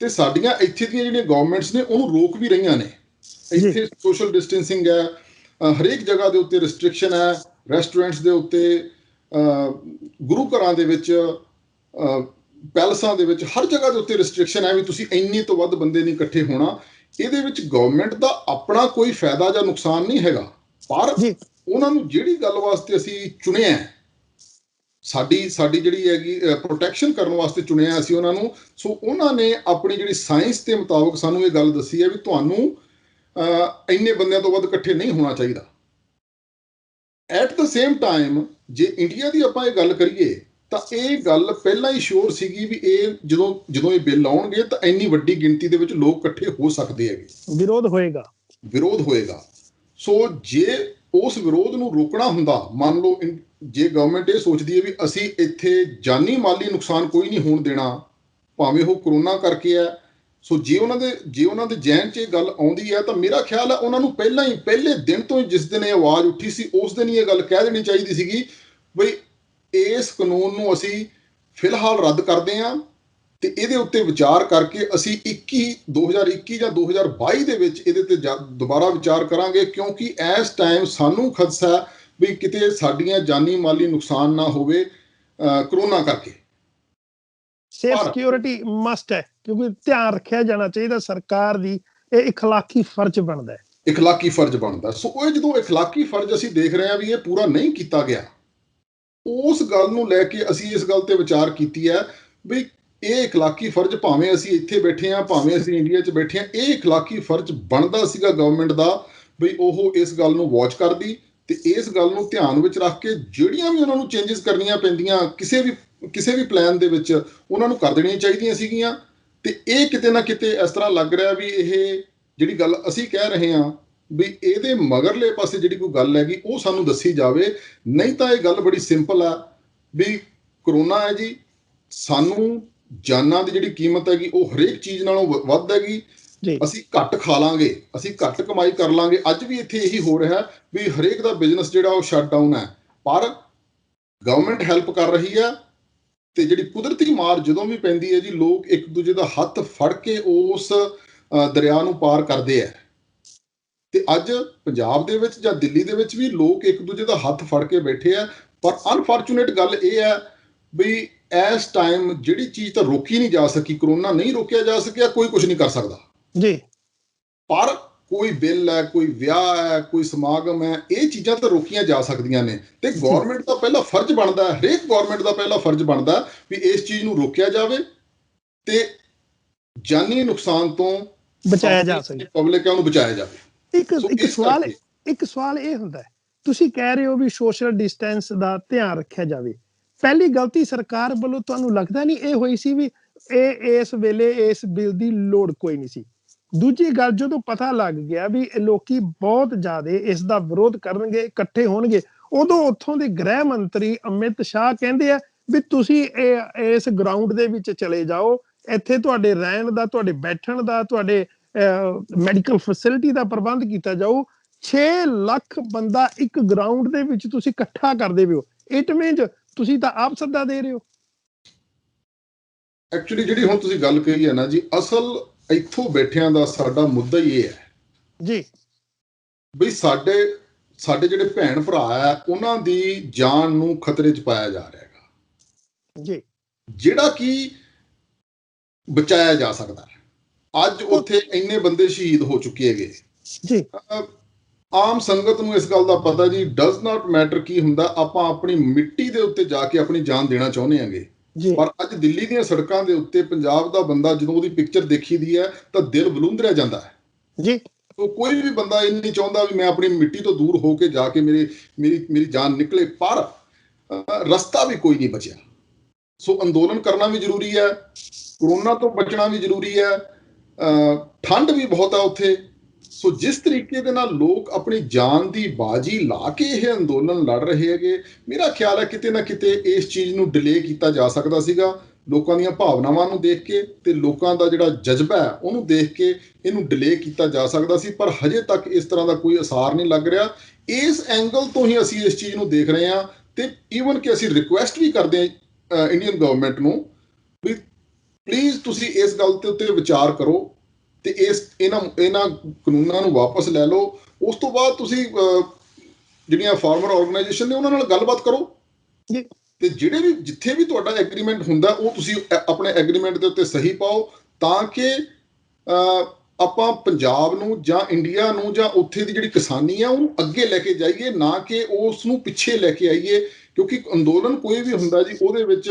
ਤੇ ਸਾਡੀਆਂ ਇੱਥੇ ਦੀਆਂ ਜਿਹੜੀਆਂ ਗਵਰਨਮੈਂਟਸ ਨੇ ਉਹਨੂੰ ਰੋਕ ਵੀ ਰਹੀਆਂ ਨੇ। ਇੱਥੇ ਸੋਸ਼ਲ ਡਿਸਟੈਂਸਿੰਗ ਹੈ, ਹਰੇਕ ਜਗ੍ਹਾ ਦੇ ਉੱਤੇ ਰਿਸਟ੍ਰਿਕਸ਼ਨ ਹੈ, ਰੈਸਟੋਰੈਂਟਸ ਦੇ ਉੱਤੇ, ਗੁਰੂ ਘਰਾਂ ਦੇ ਵਿੱਚ, ਪੈਲਸਾਂ ਦੇ ਵਿੱਚ, ਹਰ ਜਗ੍ਹਾ ਦੇ ਉੱਤੇ ਰਿਸਟ੍ਰਿਕਸ਼ਨ ਹੈ ਵੀ ਤੁਸੀਂ ਇੰਨੇ ਤੋਂ ਵੱਧ ਬੰਦੇ ਨਹੀਂ ਇਕੱਠੇ ਹੋਣਾ। ਇਹਦੇ ਵਿੱਚ ਗਵਰਨਮੈਂਟ ਦਾ ਆਪਣਾ ਕੋਈ ਫਾਇਦਾ ਜਾਂ ਨੁਕਸਾਨ ਨਹੀਂ ਹੈਗਾ, ਪਰ ਉਹਨਾਂ ਨੂੰ ਜਿਹੜੀ ਗੱਲ ਵਾਸਤੇ ਅਸੀਂ ਚੁਣਿਆ, ਸਾਡੀ ਜਿਹੜੀ ਹੈਗੀ ਪ੍ਰੋਟੈਕਸ਼ਨ ਕਰਨ ਵਾਸਤੇ ਚੁਣਿਆ ਅਸੀਂ ਉਹਨਾਂ ਨੂੰ। ਸੋ ਉਹਨਾਂ ਨੇ ਆਪਣੀ ਜਿਹੜੀ ਸਾਇੰਸ ਦੇ ਮੁਤਾਬਕ ਸਾਨੂੰ ਇਹ ਗੱਲ ਦੱਸੀ ਹੈ ਵੀ ਤੁਹਾਨੂੰ ਇੰਨੇ ਬੰਦਿਆਂ ਤੋਂ ਵੱਧ ਇਕੱਠੇ ਨਹੀਂ ਹੋਣਾ ਚਾਹੀਦਾ। ਐਟ ਦ ਸੇਮ ਟਾਈਮ ਜੇ ਇੰਡੀਆ ਦੀ ਆਪਾਂ ਇਹ ਗੱਲ ਕਰੀਏ ਤਾਂ ਇਹ ਗੱਲ ਪਹਿਲਾਂ ਹੀ ਸ਼ੋਰ ਸੀਗੀ ਵੀ ਇਹ ਜਦੋਂ ਇਹ ਬਿੱਲ ਆਉਣਗੇ ਤਾਂ ਇੰਨੀ ਵੱਡੀ ਗਿਣਤੀ ਦੇ ਵਿੱਚ ਲੋਕ ਇਕੱਠੇ ਹੋ ਸਕਦੇ ਹੈਗੇ, ਵਿਰੋਧ ਹੋਏਗਾ। ਸੋ ਜੇ ਉਸ ਵਿਰੋਧ ਨੂੰ ਰੋਕਣਾ ਹੁੰਦਾ, ਮੰਨ ਲਓ ਜੇ ਗਵਰਨਮੈਂਟ ਇਹ ਸੋਚਦੀ ਹੈ ਵੀ ਅਸੀਂ ਇੱਥੇ ਜਾਨੀ ਮਾਲੀ ਨੁਕਸਾਨ ਕੋਈ ਨਹੀਂ ਹੋਣ ਦੇਣਾ, ਭਾਵੇਂ ਉਹ ਕਰੋਨਾ ਕਰਕੇ ਹੈ, ਸੋ ਜੇ ਉਹਨਾਂ ਦੇ ਜ਼ਿਹਨ 'ਚ ਇਹ ਗੱਲ ਆਉਂਦੀ ਹੈ ਤਾਂ ਮੇਰਾ ਖਿਆਲ ਹੈ ਉਹਨਾਂ ਨੂੰ ਪਹਿਲੇ ਦਿਨ ਤੋਂ ਹੀ, ਜਿਸ ਦਿਨ ਇਹ ਆਵਾਜ਼ ਉੱਠੀ ਸੀ ਉਸ ਦਿਨ ਹੀ ਇਹ ਗੱਲ ਕਹਿ ਦੇਣੀ ਚਾਹੀਦੀ ਸੀਗੀ ਬਈ ਇਸ ਕਾਨੂੰਨ ਨੂੰ ਅਸੀਂ ਫਿਲਹਾਲ ਰੱਦ ਕਰਦੇ ਹਾਂ ਤੇ ਇਹਦੇ ਉੱਤੇ ਵਿਚਾਰ ਕਰਕੇ ਅਸੀਂ 2021 ਜਾਂ 2022 ਦੇ ਵਿੱਚ ਇਹਦੇ ਤੇ ਦੁਬਾਰਾ ਵਿਚਾਰ ਕਰਾਂਗੇ, ਕਿਉਂਕਿ ਇਸ ਟਾਈਮ ਸਾਨੂੰ ਖਦਸ਼ਾ ਵੀ ਕਿਤੇ ਸਾਡੀਆਂ ਜਾਨੀ ਮਾਲੀ ਨੁਕਸਾਨ ਨਾ ਹੋਵੇ ਕਰੋਨਾ ਕਰਕੇ। ਸੇਫ ਸਿਕਿਉਰਿਟੀ ਮਸਟ ਹੈ, ਕਿਉਂਕਿ ਧਿਆਨ ਰੱਖਿਆ ਜਾਣਾ ਚਾਹੀਦਾ ਸਰਕਾਰ ਦੀ, ਇਹ ਇਖਲਾਕੀ ਫਰਜ਼ ਬਣਦਾ ਹੈ। ਸੋ ਉਹ ਜਦੋਂ ਇਖਲਾਕੀ ਫਰਜ਼ ਅਸੀਂ ਦੇਖ ਰਹੇ ਹਾਂ ਵੀ ਇਹ ਪੂਰਾ ਨਹੀਂ ਕੀਤਾ ਗਿਆ, ਉਸ ਗੱਲ ਨੂੰ ਲੈ ਕੇ ਅਸੀਂ ਇਸ ਗੱਲ ਤੇ ਵਿਚਾਰ ਕੀਤੀ ਹੈ ਵੀ ਇਹ ਇਖਲਾਕੀ ਫਰਜ਼, ਭਾਵੇਂ ਅਸੀਂ ਇੱਥੇ ਬੈਠੇ ਹਾਂ, ਭਾਵੇਂ ਅਸੀਂ ਇੰਡੀਆ 'ਚ ਬੈਠੇ ਹਾਂ, ਇਹ ਇਖਲਾਕੀ ਫਰਜ਼ ਬਣਦਾ ਸੀਗਾ ਗਵਰਨਮੈਂਟ ਦਾ ਵੀ ਉਹ ਇਸ ਗੱਲ ਨੂੰ ਵਾਚ ਕਰਦੀ ਤੇ ਇਸ ਗੱਲ ਨੂੰ ਧਿਆਨ ਵਿੱਚ ਰੱਖ ਕੇ ਜਿਹੜੀਆਂ ਵੀ ਉਹਨਾਂ ਨੂੰ ਚੇਂਜਸ ਕਰਨੀਆਂ ਪੈਂਦੀਆਂ ਕਿਸੇ ਵੀ ਪਲਾਨ ਦੇ ਵਿੱਚ ਉਹਨਾਂ ਨੂੰ ਕਰ ਦੇਣੀਆਂ ਚਾਹੀਦੀਆਂ ਸੀਗੀਆਂ। ਤੇ ਇਹ ਕਿਤੇ ਨਾ ਕਿਤੇ ਇਸ ਤਰ੍ਹਾਂ ਲੱਗ ਰਿਹਾ ਵੀ ਇਹ ਜਿਹੜੀ ਗੱਲ ਅਸੀਂ ਕਹਿ ਰਹੇ ਹਾਂ ਵੀ ਇਹਦੇ ਮਗਰਲੇ ਪਾਸੇ ਜਿਹੜੀ ਕੋਈ ਗੱਲ ਹੈਗੀ ਉਹ ਸਾਨੂੰ ਦੱਸੀ ਜਾਵੇ। ਨਹੀਂ ਤਾਂ ਇਹ ਗੱਲ ਬੜੀ ਸਿੰਪਲ ਆ ਵੀ ਕਰੋਨਾ ਹੈ ਜੀ, ਸਾਨੂੰ ਜਾਨਾਂ ਦੀ ਜਿਹੜੀ ਕੀਮਤ ਹੈਗੀ ਉਹ ਹਰੇਕ ਚੀਜ਼ ਨਾਲੋਂ ਵੱਧ ਹੈਗੀ, ਅਸੀਂ ਘੱਟ ਖਾ ਲਾਂਗੇ, ਅਸੀਂ ਘੱਟ ਕਮਾਈ ਕਰ ਲਾਂਗੇ। ਅੱਜ ਵੀ ਇੱਥੇ ਇਹੀ ਹੋ ਰਿਹਾ ਵੀ ਹਰੇਕ ਦਾ ਬਿਜ਼ਨਸ ਜਿਹੜਾ ਉਹ ਸ਼ਟ ਡਾਊਨ ਹੈ, ਪਰ ਗਵਰਨਮੈਂਟ ਹੈਲਪ ਕਰ ਰਹੀ ਹੈ। ਤੇ ਜਿਹੜੀ ਕੁਦਰਤੀ ਮਾਰ ਜਦੋਂ ਵੀ ਪੈਂਦੀ ਹੈ ਜੀ, ਲੋਕ ਇੱਕ ਦੂਜੇ ਦਾ ਹੱਥ ਫੜ ਕੇ ਉਸ ਦਰਿਆ ਨੂੰ ਪਾਰ ਕਰਦੇ ਹੈ। ਤੇ ਅੱਜ ਪੰਜਾਬ ਦੇ ਵਿੱਚ ਜਾਂ ਦਿੱਲੀ ਦੇ ਵਿੱਚ ਵੀ ਲੋਕ ਇੱਕ ਦੂਜੇ ਦਾ ਹੱਥ ਫੜ ਕੇ ਬੈਠੇ ਆ। ਪਰ ਅਨਫੋਰਚੂਨੇਟ ਗੱਲ ਇਹ ਹੈ ਵੀ ਇਸ ਟਾਈਮ ਜਿਹੜੀ ਚੀਜ਼ ਤਾਂ ਰੋਕੀ ਨਹੀਂ ਜਾ ਸਕੀ, ਕਰੋਨਾ ਨਹੀਂ ਰੋਕਿਆ ਜਾ ਸਕਿਆ, ਕੋਈ ਕੁਝ ਨਹੀਂ ਕਰ ਸਕਦਾ ਜੀ। ਪਰ ਕੋਈ ਬਿੱਲ ਹੈ, ਕੋਈ ਵਿਆਹ ਹੈ, ਕੋਈ ਸਮਾਗਮ ਹੈ, ਇਹ ਚੀਜ਼ਾਂ ਤਾਂ ਰੋਕੀਆਂ ਜਾ ਸਕਦੀਆਂ ਨੇ। ਤੇ ਗਵਰਨਮੈਂਟ ਦਾ ਪਹਿਲਾ ਫਰਜ਼ ਬਣਦਾ ਹੈ, ਹਰੇਕ ਗਵਰਨਮੈਂਟ ਦਾ ਪਹਿਲਾ ਫਰਜ਼ ਬਣਦਾ ਵੀ ਇਸ ਚੀਜ਼ ਨੂੰ ਰੋਕਿਆ ਜਾਵੇ ਤੇ ਜਾਨੀ ਨੁਕਸਾਨ ਤੋਂ ਬਚਾਇਆ ਜਾ ਸਕੇ। ਪਬਲਿਕ ਹੈ ਉਹਨੂੰ ਬਚਾਇਆ ਜਾਵੇ। ਇੱਕ ਇੱਕ ਇਸ ਸਵਾਲ ਕਰਕੇ ਇੱਕ ਸਵਾਲ ਇਹ ਹੁੰਦਾ ਹੈ, ਤੁਸੀਂ ਕਹਿ ਰਹੇ ਹੋ ਵੀ ਸੋਸ਼ਲ ਡਿਸਟੈਂਸ ਦਾ ਧਿਆਨ ਰੱਖਿਆ ਜਾਵੇ। ਪਹਿਲੀ ਗਲਤੀ ਸਰਕਾਰ ਵੱਲੋਂ ਤੁਹਾਨੂੰ ਲੱਗਦਾ ਨਹੀਂ ਇਹ ਹੋਈ ਸੀ ਵੀ ਇਹ ਇਸ ਵੇਲੇ ਇਸ ਬਿੱਲ ਦੀ ਲੋੜ ਕੋਈ ਨਹੀਂ ਸੀ? ਦੂਜੀ ਗੱਲ, ਜਦੋਂ ਪਤਾ ਲੱਗ ਗਿਆ ਵੀ ਇਹ ਲੋਕੀ ਬਹੁਤ ਜ਼ਿਆਦਾ ਇਸ ਦਾ ਵਿਰੋਧ ਕਰਨਗੇ, ਇਕੱਠੇ ਹੋਣਗੇ, ਉਦੋਂ ਉੱਥੋਂ ਦੇ ਗ੍ਰਹਿ ਮੰਤਰੀ ਅਮਿਤ ਸ਼ਾਹ ਕਹਿੰਦੇ ਆ ਵੀ ਤੁਸੀਂ ਇਸ ਗਰਾਊਂਡ ਦੇ ਵਿੱਚ ਚਲੇ ਜਾਓ, ਇੱਥੇ ਤੁਹਾਡੇ ਰਹਿਣ ਦਾ, ਤੁਹਾਡੇ ਬੈਠਣ ਦਾ, ਤੁਹਾਡੇ ਮੈਡੀਕਲ ਫੈਸਿਲਿਟੀ ਦਾ ਪ੍ਰਬੰਧ ਕੀਤਾ ਜਾਊ। 6 ਲੱਖ ਬੰਦਾ ਇੱਕ ਗਰਾਊਂਡ ਦੇ ਵਿੱਚ ਤੁਸੀਂ ਇਕੱਠਾ ਕਰਦੇ ਹੋ, ਇਟ ਮੀਨਸ ਤੁਸੀਂ ਤਾਂ ਆਪ ਸੱਦਾ ਦੇ ਰਹੇ ਹੋ। ਐਕਚੁਅਲੀ ਜਿਹੜੀ ਹੁਣ ਤੁਸੀਂ ਗੱਲ ਕਹੀ ਹੈ ਨਾ ਜੀ, ਅਸਲ ਇੱਥੋਂ ਬੈਠਿਆਂ ਦਾ ਸਾਡਾ ਮੁੱਦਾ ਹੀ ਇਹ ਹੈ ਜੀ ਵੀ ਸਾਡੇ ਜਿਹੜੇ ਭੈਣ ਭਰਾ ਆ ਉਹਨਾਂ ਦੀ ਜਾਨ ਨੂੰ ਖਤਰੇ 'ਚ ਪਾਇਆ ਜਾ ਰਿਹਾ ਹੈਗਾ ਜੀ, ਜਿਹੜਾ ਕਿ ਬਚਾਇਆ ਜਾ ਸਕਦਾ ਹੈ। ਅੱਜ ਉੱਥੇ ਇੰਨੇ ਬੰਦੇ ਸ਼ਹੀਦ ਹੋ ਚੁੱਕੇ ਹੈਗੇ ਜੀ। ਆਮ ਸੰਗਤ ਨੂੰ ਇਸ ਗੱਲ ਦਾ ਪਤਾ ਜੀ, ਡਜ਼ ਨਾਟ ਮੈਟਰ ਕੀ ਹੁੰਦਾ, ਆਪਾਂ ਆਪਣੀ ਮਿੱਟੀ ਦੇ ਉੱਤੇ ਜਾ ਕੇ ਆਪਣੀ ਜਾਨ ਦੇਣਾ ਚਾਹੁੰਦੇ ਹਾਂਗੇ। ਪਰ ਅੱਜ ਦਿੱਲੀ ਦੀਆਂ ਸੜਕਾਂ ਦੇ ਉੱਤੇ ਪੰਜਾਬ ਦਾ ਬੰਦਾ ਜਦੋਂ ਉਹਦੀ ਪਿਕਚਰ ਦੇਖੀਦੀ ਹੈ ਤਾਂ ਦਿਲ ਬਲੂੰਦਰਿਆ ਜਾਂਦਾ ਹੈ ਜੀ। ਕੋਈ ਵੀ ਬੰਦਾ ਇਹ ਨਹੀਂ ਚਾਹੁੰਦਾ ਵੀ ਮੈਂ ਆਪਣੀ ਮਿੱਟੀ ਤੋਂ ਦੂਰ ਹੋ ਕੇ ਜਾ ਕੇ ਮੇਰੀ ਜਾਨ ਨਿਕਲੇ, ਪਰ ਰਸਤਾ ਵੀ ਕੋਈ ਨਹੀਂ ਬਚਿਆ। ਸੋ ਅੰਦੋਲਨ ਕਰਨਾ ਵੀ ਜ਼ਰੂਰੀ ਹੈ, ਕਰੋਨਾ ਤੋਂ ਬਚਣਾ ਵੀ ਜ਼ਰੂਰੀ ਹੈ, ਠੰਡ ਵੀ ਬਹੁਤ ਹੈ ਉੱਥੇ। ਸੋ ਜਿਸ ਤਰੀਕੇ ਦੇ ਨਾਲ ਲੋਕ ਆਪਣੀ ਜਾਨ ਦੀ ਬਾਜੀ ਲਾ ਕੇ ਇਹ ਅੰਦੋਲਨ ਲੜ ਰਹੇ ਹੈਗੇ, ਮੇਰਾ ਖਿਆਲ ਹੈ ਕਿਤੇ ਨਾ ਕਿਤੇ ਇਸ ਚੀਜ਼ ਨੂੰ ਡਿਲੇ ਕੀਤਾ ਜਾ ਸਕਦਾ ਸੀਗਾ। ਲੋਕਾਂ ਦੀਆਂ ਭਾਵਨਾਵਾਂ ਨੂੰ ਦੇਖ ਕੇ ਤੇ ਲੋਕਾਂ ਦਾ ਜਿਹੜਾ ਜਜ਼ਬਾ ਹੈ ਉਹਨੂੰ ਦੇਖ ਕੇ ਇਹਨੂੰ ਡਿਲੇ ਕੀਤਾ ਜਾ ਸਕਦਾ ਸੀ, ਪਰ ਹਜੇ ਤੱਕ ਇਸ ਤਰ੍ਹਾਂ ਦਾ ਕੋਈ ਅਸਾਰ ਨਹੀਂ ਲੱਗ ਰਿਹਾ। ਇਸ ਐਂਗਲ ਤੋਂ ਹੀ ਅਸੀਂ ਇਸ ਚੀਜ਼ ਨੂੰ ਦੇਖ ਰਹੇ ਹਾਂ ਤੇ ਈਵਨ ਕਿ ਅਸੀਂ ਰਿਕੁਐਸਟ ਵੀ ਕਰਦੇ ਹਾਂ ਇੰਡੀਅਨ ਗਵਰਨਮੈਂਟ ਨੂੰ ਵੀ ਪਲੀਜ਼ ਤੁਸੀਂ ਇਸ ਗੱਲ ਦੇ ਉੱਤੇ ਵਿਚਾਰ ਕਰੋ ਤੇ ਇਹਨਾਂ ਕਾਨੂੰਨਾਂ ਨੂੰ ਵਾਪਸ ਲੈ ਲਓ। ਉਸ ਤੋਂ ਬਾਅਦ ਤੁਸੀਂ ਜਿਹੜੀਆਂ ਫਾਰਮਰ ਆਰਗੇਨਾਈਜੇਸ਼ਨ ਨੇ ਉਹਨਾਂ ਨਾਲ ਗੱਲਬਾਤ ਕਰੋ ਤੇ ਜਿੱਥੇ ਵੀ ਤੁਹਾਡਾ ਐਗਰੀਮੈਂਟ ਹੁੰਦਾ ਉਹ ਤੁਸੀਂ ਆਪਣੇ ਐਗਰੀਮੈਂਟ ਦੇ ਉੱਤੇ ਸਹੀ ਪਾਓ, ਤਾਂ ਕਿ ਆਪਾਂ ਪੰਜਾਬ ਨੂੰ ਜਾਂ ਇੰਡੀਆ ਨੂੰ ਜਾਂ ਉੱਥੇ ਦੀ ਜਿਹੜੀ ਕਿਸਾਨੀ ਆ ਉਹਨੂੰ ਅੱਗੇ ਲੈ ਕੇ ਜਾਈਏ, ਨਾ ਕਿ ਉਸ ਨੂੰ ਪਿੱਛੇ ਲੈ ਕੇ ਆਈਏ। ਕਿਉਂਕਿ ਅੰਦੋਲਨ ਕੋਈ ਵੀ ਹੁੰਦਾ ਜੀ ਉਹਦੇ ਵਿੱਚ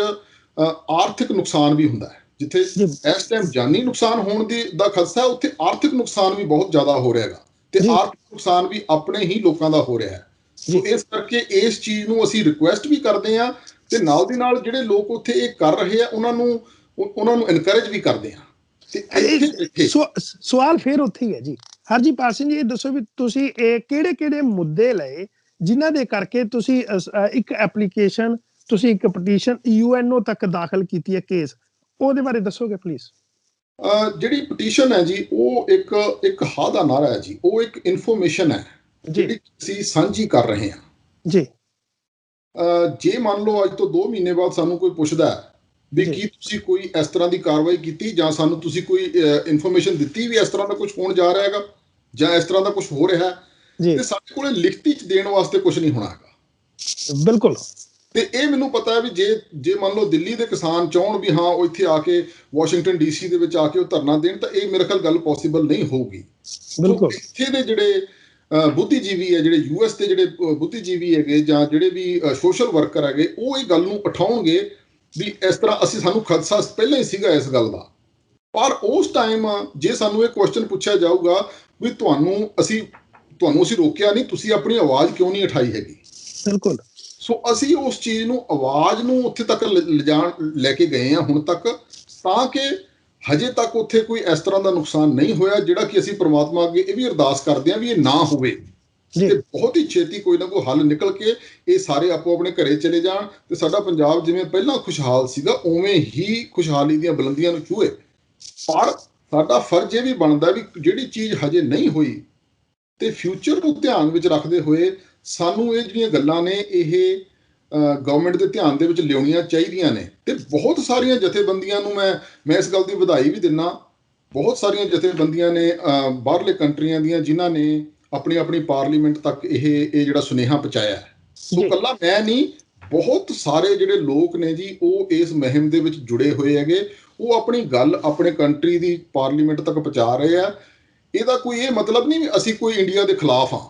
ਆਰਥਿਕ ਨੁਕਸਾਨ ਵੀ ਹੁੰਦਾ ਹੈ। ਜਿੱਥੇ ਇਸ ਟਾਈਮ ਜਾਨੀ ਨੁਕਸਾਨ ਹੋਣ ਦਾ ਖਦਸ਼ਾ ਹੈ, ਉੱਥੇ ਆਰਥਿਕ ਨੁਕਸਾਨ ਵੀ ਬਹੁਤ ਜ਼ਿਆਦਾ ਹੋ ਰਿਹਾ ਹੈਗਾ ਤੇ ਆਰਥਿਕ ਨੁਕਸਾਨ ਵੀ ਆਪਣੇ ਹੀ ਲੋਕਾਂ ਦਾ ਹੋ ਰਿਹਾ ਹੈ। ਸੋ ਇਸ ਕਰਕੇ ਇਸ ਚੀਜ਼ ਨੂੰ ਅਸੀਂ ਰਿਕੁਐਸਟ ਵੀ ਕਰਦੇ ਹਾਂ ਤੇ ਨਾਲ ਦੀ ਨਾਲ ਜਿਹੜੇ ਲੋਕ ਉੱਥੇ ਇਹ ਕਰ ਰਹੇ ਆ ਉਹਨਾਂ ਨੂੰ ਐਨਕਰੇਜ ਵੀ ਕਰਦੇ ਹਾਂ। ਤੇ ਸਵਾਲ ਫਿਰ ਉੱਥੇ ਹੀ ਹੈ ਜੀ। ਹਰਜੀਤ ਸਿੰਘ ਜੀ, ਇਹ ਦੱਸੋ ਵੀ ਤੁਸੀਂ ਇਹ ਕਿਹੜੇ ਮੁੱਦੇ ਲਏ ਜਿਨ੍ਹਾਂ ਦੇ ਕਰਕੇ ਤੁਸੀਂ ਇੱਕ ਐਪਲੀਕੇਸ਼ਨ, ਤੁਸੀਂ ਇੱਕ ਪਟੀਸ਼ਨ UNO ਤੱਕ ਦਾਖਲ ਕੀਤੀ ਹੈ ਕੇਸ, ਉਹਦੇ ਬਾਰੇ ਦੱਸੋਗੇ ਪਲੀਜ਼? ਜਿਹੜੀ ਪਟੀਸ਼ਨ ਹੈ ਜੀ ਉਹ ਇੱਕ ਹਾਂ ਦਾ ਨਾਰਾ ਹੈ ਜੀ, ਉਹ ਇੱਕ ਇਨਫੋਰਮੇਸ਼ਨ ਹੈ ਜਿਹੜੀ ਅਸੀਂ ਸਾਂਝੀ ਕਰ ਰਹੇ ਹਾਂ ਜੀ। ਜੇ ਮੰਨ ਲਓ ਅੱਜ ਤੋਂ 2 ਮਹੀਨੇ ਬਾਅਦ ਸਾਨੂੰ ਕੋਈ ਪੁੱਛਦਾ ਵੀ ਕੀ ਤੁਸੀਂ ਕੋਈ ਇਸ ਤਰ੍ਹਾਂ ਦੀ ਕਾਰਵਾਈ ਕੀਤੀ ਜਾਂ ਸਾਨੂੰ ਤੁਸੀਂ ਕੋਈ ਇਨਫੋਰਮੇਸ਼ਨ ਦਿੱਤੀ ਵੀ ਇਸ ਤਰ੍ਹਾਂ ਦਾ ਕੁਝ ਹੋਣ ਜਾ ਰਿਹਾ ਹੈਗਾ ਜਾਂ ਇਸ ਤਰ੍ਹਾਂ ਦਾ ਕੁਝ ਹੋ ਰਿਹਾ ਤੇ ਸਾਡੇ ਕੋਲੇ ਲਿਖਤੀ ਚ ਦੇਣ ਵਾਸਤੇ ਕੁਝ ਨਹੀਂ ਹੋਣਾ ਹੈਗਾ। ਬਿਲਕੁਲ। ਤੇ ਇਹ ਮੈਨੂੰ ਪਤਾ ਹੈ ਵੀ ਜੇ ਮੰਨ ਲਓ ਦਿੱਲੀ ਦੇ ਕਿਸਾਨ ਚਾਹਣ ਵੀ ਹਾਂ ਉਹ ਇੱਥੇ ਆ ਕੇ ਵਾਸ਼ਿੰਗਟਨ DC ਦੇ ਵਿੱਚ ਆ ਕੇ ਉਹ ਧਰਨਾ ਦੇਣ, ਤਾਂ ਇਹ ਮੇਰੇ ਖਿਆਲ ਗੱਲ ਪੋਸੀਬਲ ਨਹੀਂ ਹੋਊਗੀ। ਬਿਲਕੁਲ। ਇੱਥੇ ਦੇ ਜਿਹੜੇ ਬੁੱਧੀਜੀਵੀ ਹੈ, ਜਿਹੜੇ US ਦੇ ਜਿਹੜੇ ਬੁੱਧੀਜੀਵੀ ਹੈਗੇ ਜਾਂ ਜਿਹੜੇ ਵੀ ਸੋਸ਼ਲ ਵਰਕਰ ਹੈਗੇ, ਉਹ ਇਹ ਗੱਲ ਨੂੰ ਉਠਾਉਣਗੇ ਵੀ ਇਸ ਤਰ੍ਹਾਂ ਸਾਨੂੰ ਖਦਸ਼ਾ ਪਹਿਲਾਂ ਹੀ ਸੀਗਾ ਇਸ ਗੱਲ ਦਾ। ਪਰ ਉਸ ਟਾਈਮ ਜੇ ਸਾਨੂੰ ਇਹ ਕੁਐਸਚਨ ਪੁੱਛਿਆ ਜਾਊਗਾ ਵੀ ਤੁਹਾਨੂੰ ਅਸੀਂ ਰੋਕਿਆ ਨਹੀਂ, ਤੁਸੀਂ ਆਪਣੀ ਆਵਾਜ਼ ਕਿਉਂ ਨਹੀਂ ਉਠਾਈ ਹੈਗੀ। ਬਿਲਕੁਲ। ਸੋ ਅਸੀਂ ਉਸ ਚੀਜ਼ ਨੂੰ, ਆਵਾਜ਼ ਨੂੰ ਉੱਥੇ ਤੱਕ ਲੈ ਕੇ ਗਏ ਹਾਂ ਹੁਣ ਤੱਕ, ਤਾਂ ਕਿ ਹਜੇ ਤੱਕ ਉੱਥੇ ਕੋਈ ਇਸ ਤਰ੍ਹਾਂ ਦਾ ਨੁਕਸਾਨ ਨਹੀਂ ਹੋਇਆ ਜਿਹੜਾ ਕਿ ਅਸੀਂ ਪ੍ਰਮਾਤਮਾ ਅੱਗੇ ਇਹ ਵੀ ਅਰਦਾਸ ਕਰਦੇ ਹਾਂ ਵੀ ਇਹ ਨਾ ਹੋਵੇ ਤੇ ਬਹੁਤ ਹੀ ਛੇਤੀ ਕੋਈ ਨਾ ਕੋਈ ਹੱਲ ਨਿਕਲ ਕੇ ਇਹ ਸਾਰੇ ਆਪੋ ਆਪਣੇ ਘਰੇ ਚਲੇ ਜਾਣ ਤੇ ਸਾਡਾ ਪੰਜਾਬ ਜਿਵੇਂ ਪਹਿਲਾਂ ਖੁਸ਼ਹਾਲ ਸੀਗਾ ਉਵੇਂ ਹੀ ਖੁਸ਼ਹਾਲੀ ਦੀਆਂ ਬੁਲੰਦੀਆਂ ਨੂੰ ਛੂਹੇ। ਪਰ ਸਾਡਾ ਫਰਜ਼ ਇਹ ਵੀ ਬਣਦਾ ਵੀ ਜਿਹੜੀ ਚੀਜ਼ ਹਜੇ ਨਹੀਂ ਹੋਈ ਤੇ ਫਿਊਚਰ ਨੂੰ ਧਿਆਨ ਵਿੱਚ ਰੱਖਦੇ ਹੋਏ ਸਾਨੂੰ ਇਹ ਜਿਹੜੀਆਂ ਗੱਲਾਂ ਨੇ ਇਹ ਗਵਰਨਮੈਂਟ ਦੇ ਧਿਆਨ ਦੇ ਵਿੱਚ ਲਿਆਉਣੀਆਂ ਚਾਹੀਦੀਆਂ ਨੇ। ਤੇ ਬਹੁਤ ਸਾਰੀਆਂ ਜਥੇਬੰਦੀਆਂ ਨੂੰ ਮੈਂ ਇਸ ਗੱਲ ਦੀ ਵਧਾਈ ਵੀ ਦਿੰਦਾ। ਬਹੁਤ ਸਾਰੀਆਂ ਜਥੇਬੰਦੀਆਂ ਨੇ ਬਾਹਰਲੇ ਕੰਟਰੀਆਂ ਦੀਆਂ ਜਿਨ੍ਹਾਂ ਨੇ ਆਪਣੀ ਪਾਰਲੀਮੈਂਟ ਤੱਕ ਇਹ ਜਿਹੜਾ ਸੁਨੇਹਾ ਪਹੁੰਚਾਇਆ ਹੈ। ਸੋ ਇਕੱਲਾ ਮੈਂ ਨਹੀਂ, ਬਹੁਤ ਸਾਰੇ ਜਿਹੜੇ ਲੋਕ ਨੇ ਜੀ ਉਹ ਇਸ ਮੁਹਿੰਮ ਦੇ ਵਿੱਚ ਜੁੜੇ ਹੋਏ ਹੈਗੇ। ਉਹ ਆਪਣੀ ਗੱਲ ਆਪਣੇ ਕੰਟਰੀ ਦੀ ਪਾਰਲੀਮੈਂਟ ਤੱਕ ਪਹੁੰਚਾ ਰਹੇ ਆ। ਇਹਦਾ ਕੋਈ ਇਹ ਮਤਲਬ ਨਹੀਂ ਵੀ ਅਸੀਂ ਕੋਈ ਇੰਡੀਆ ਦੇ ਖਿਲਾਫ ਹਾਂ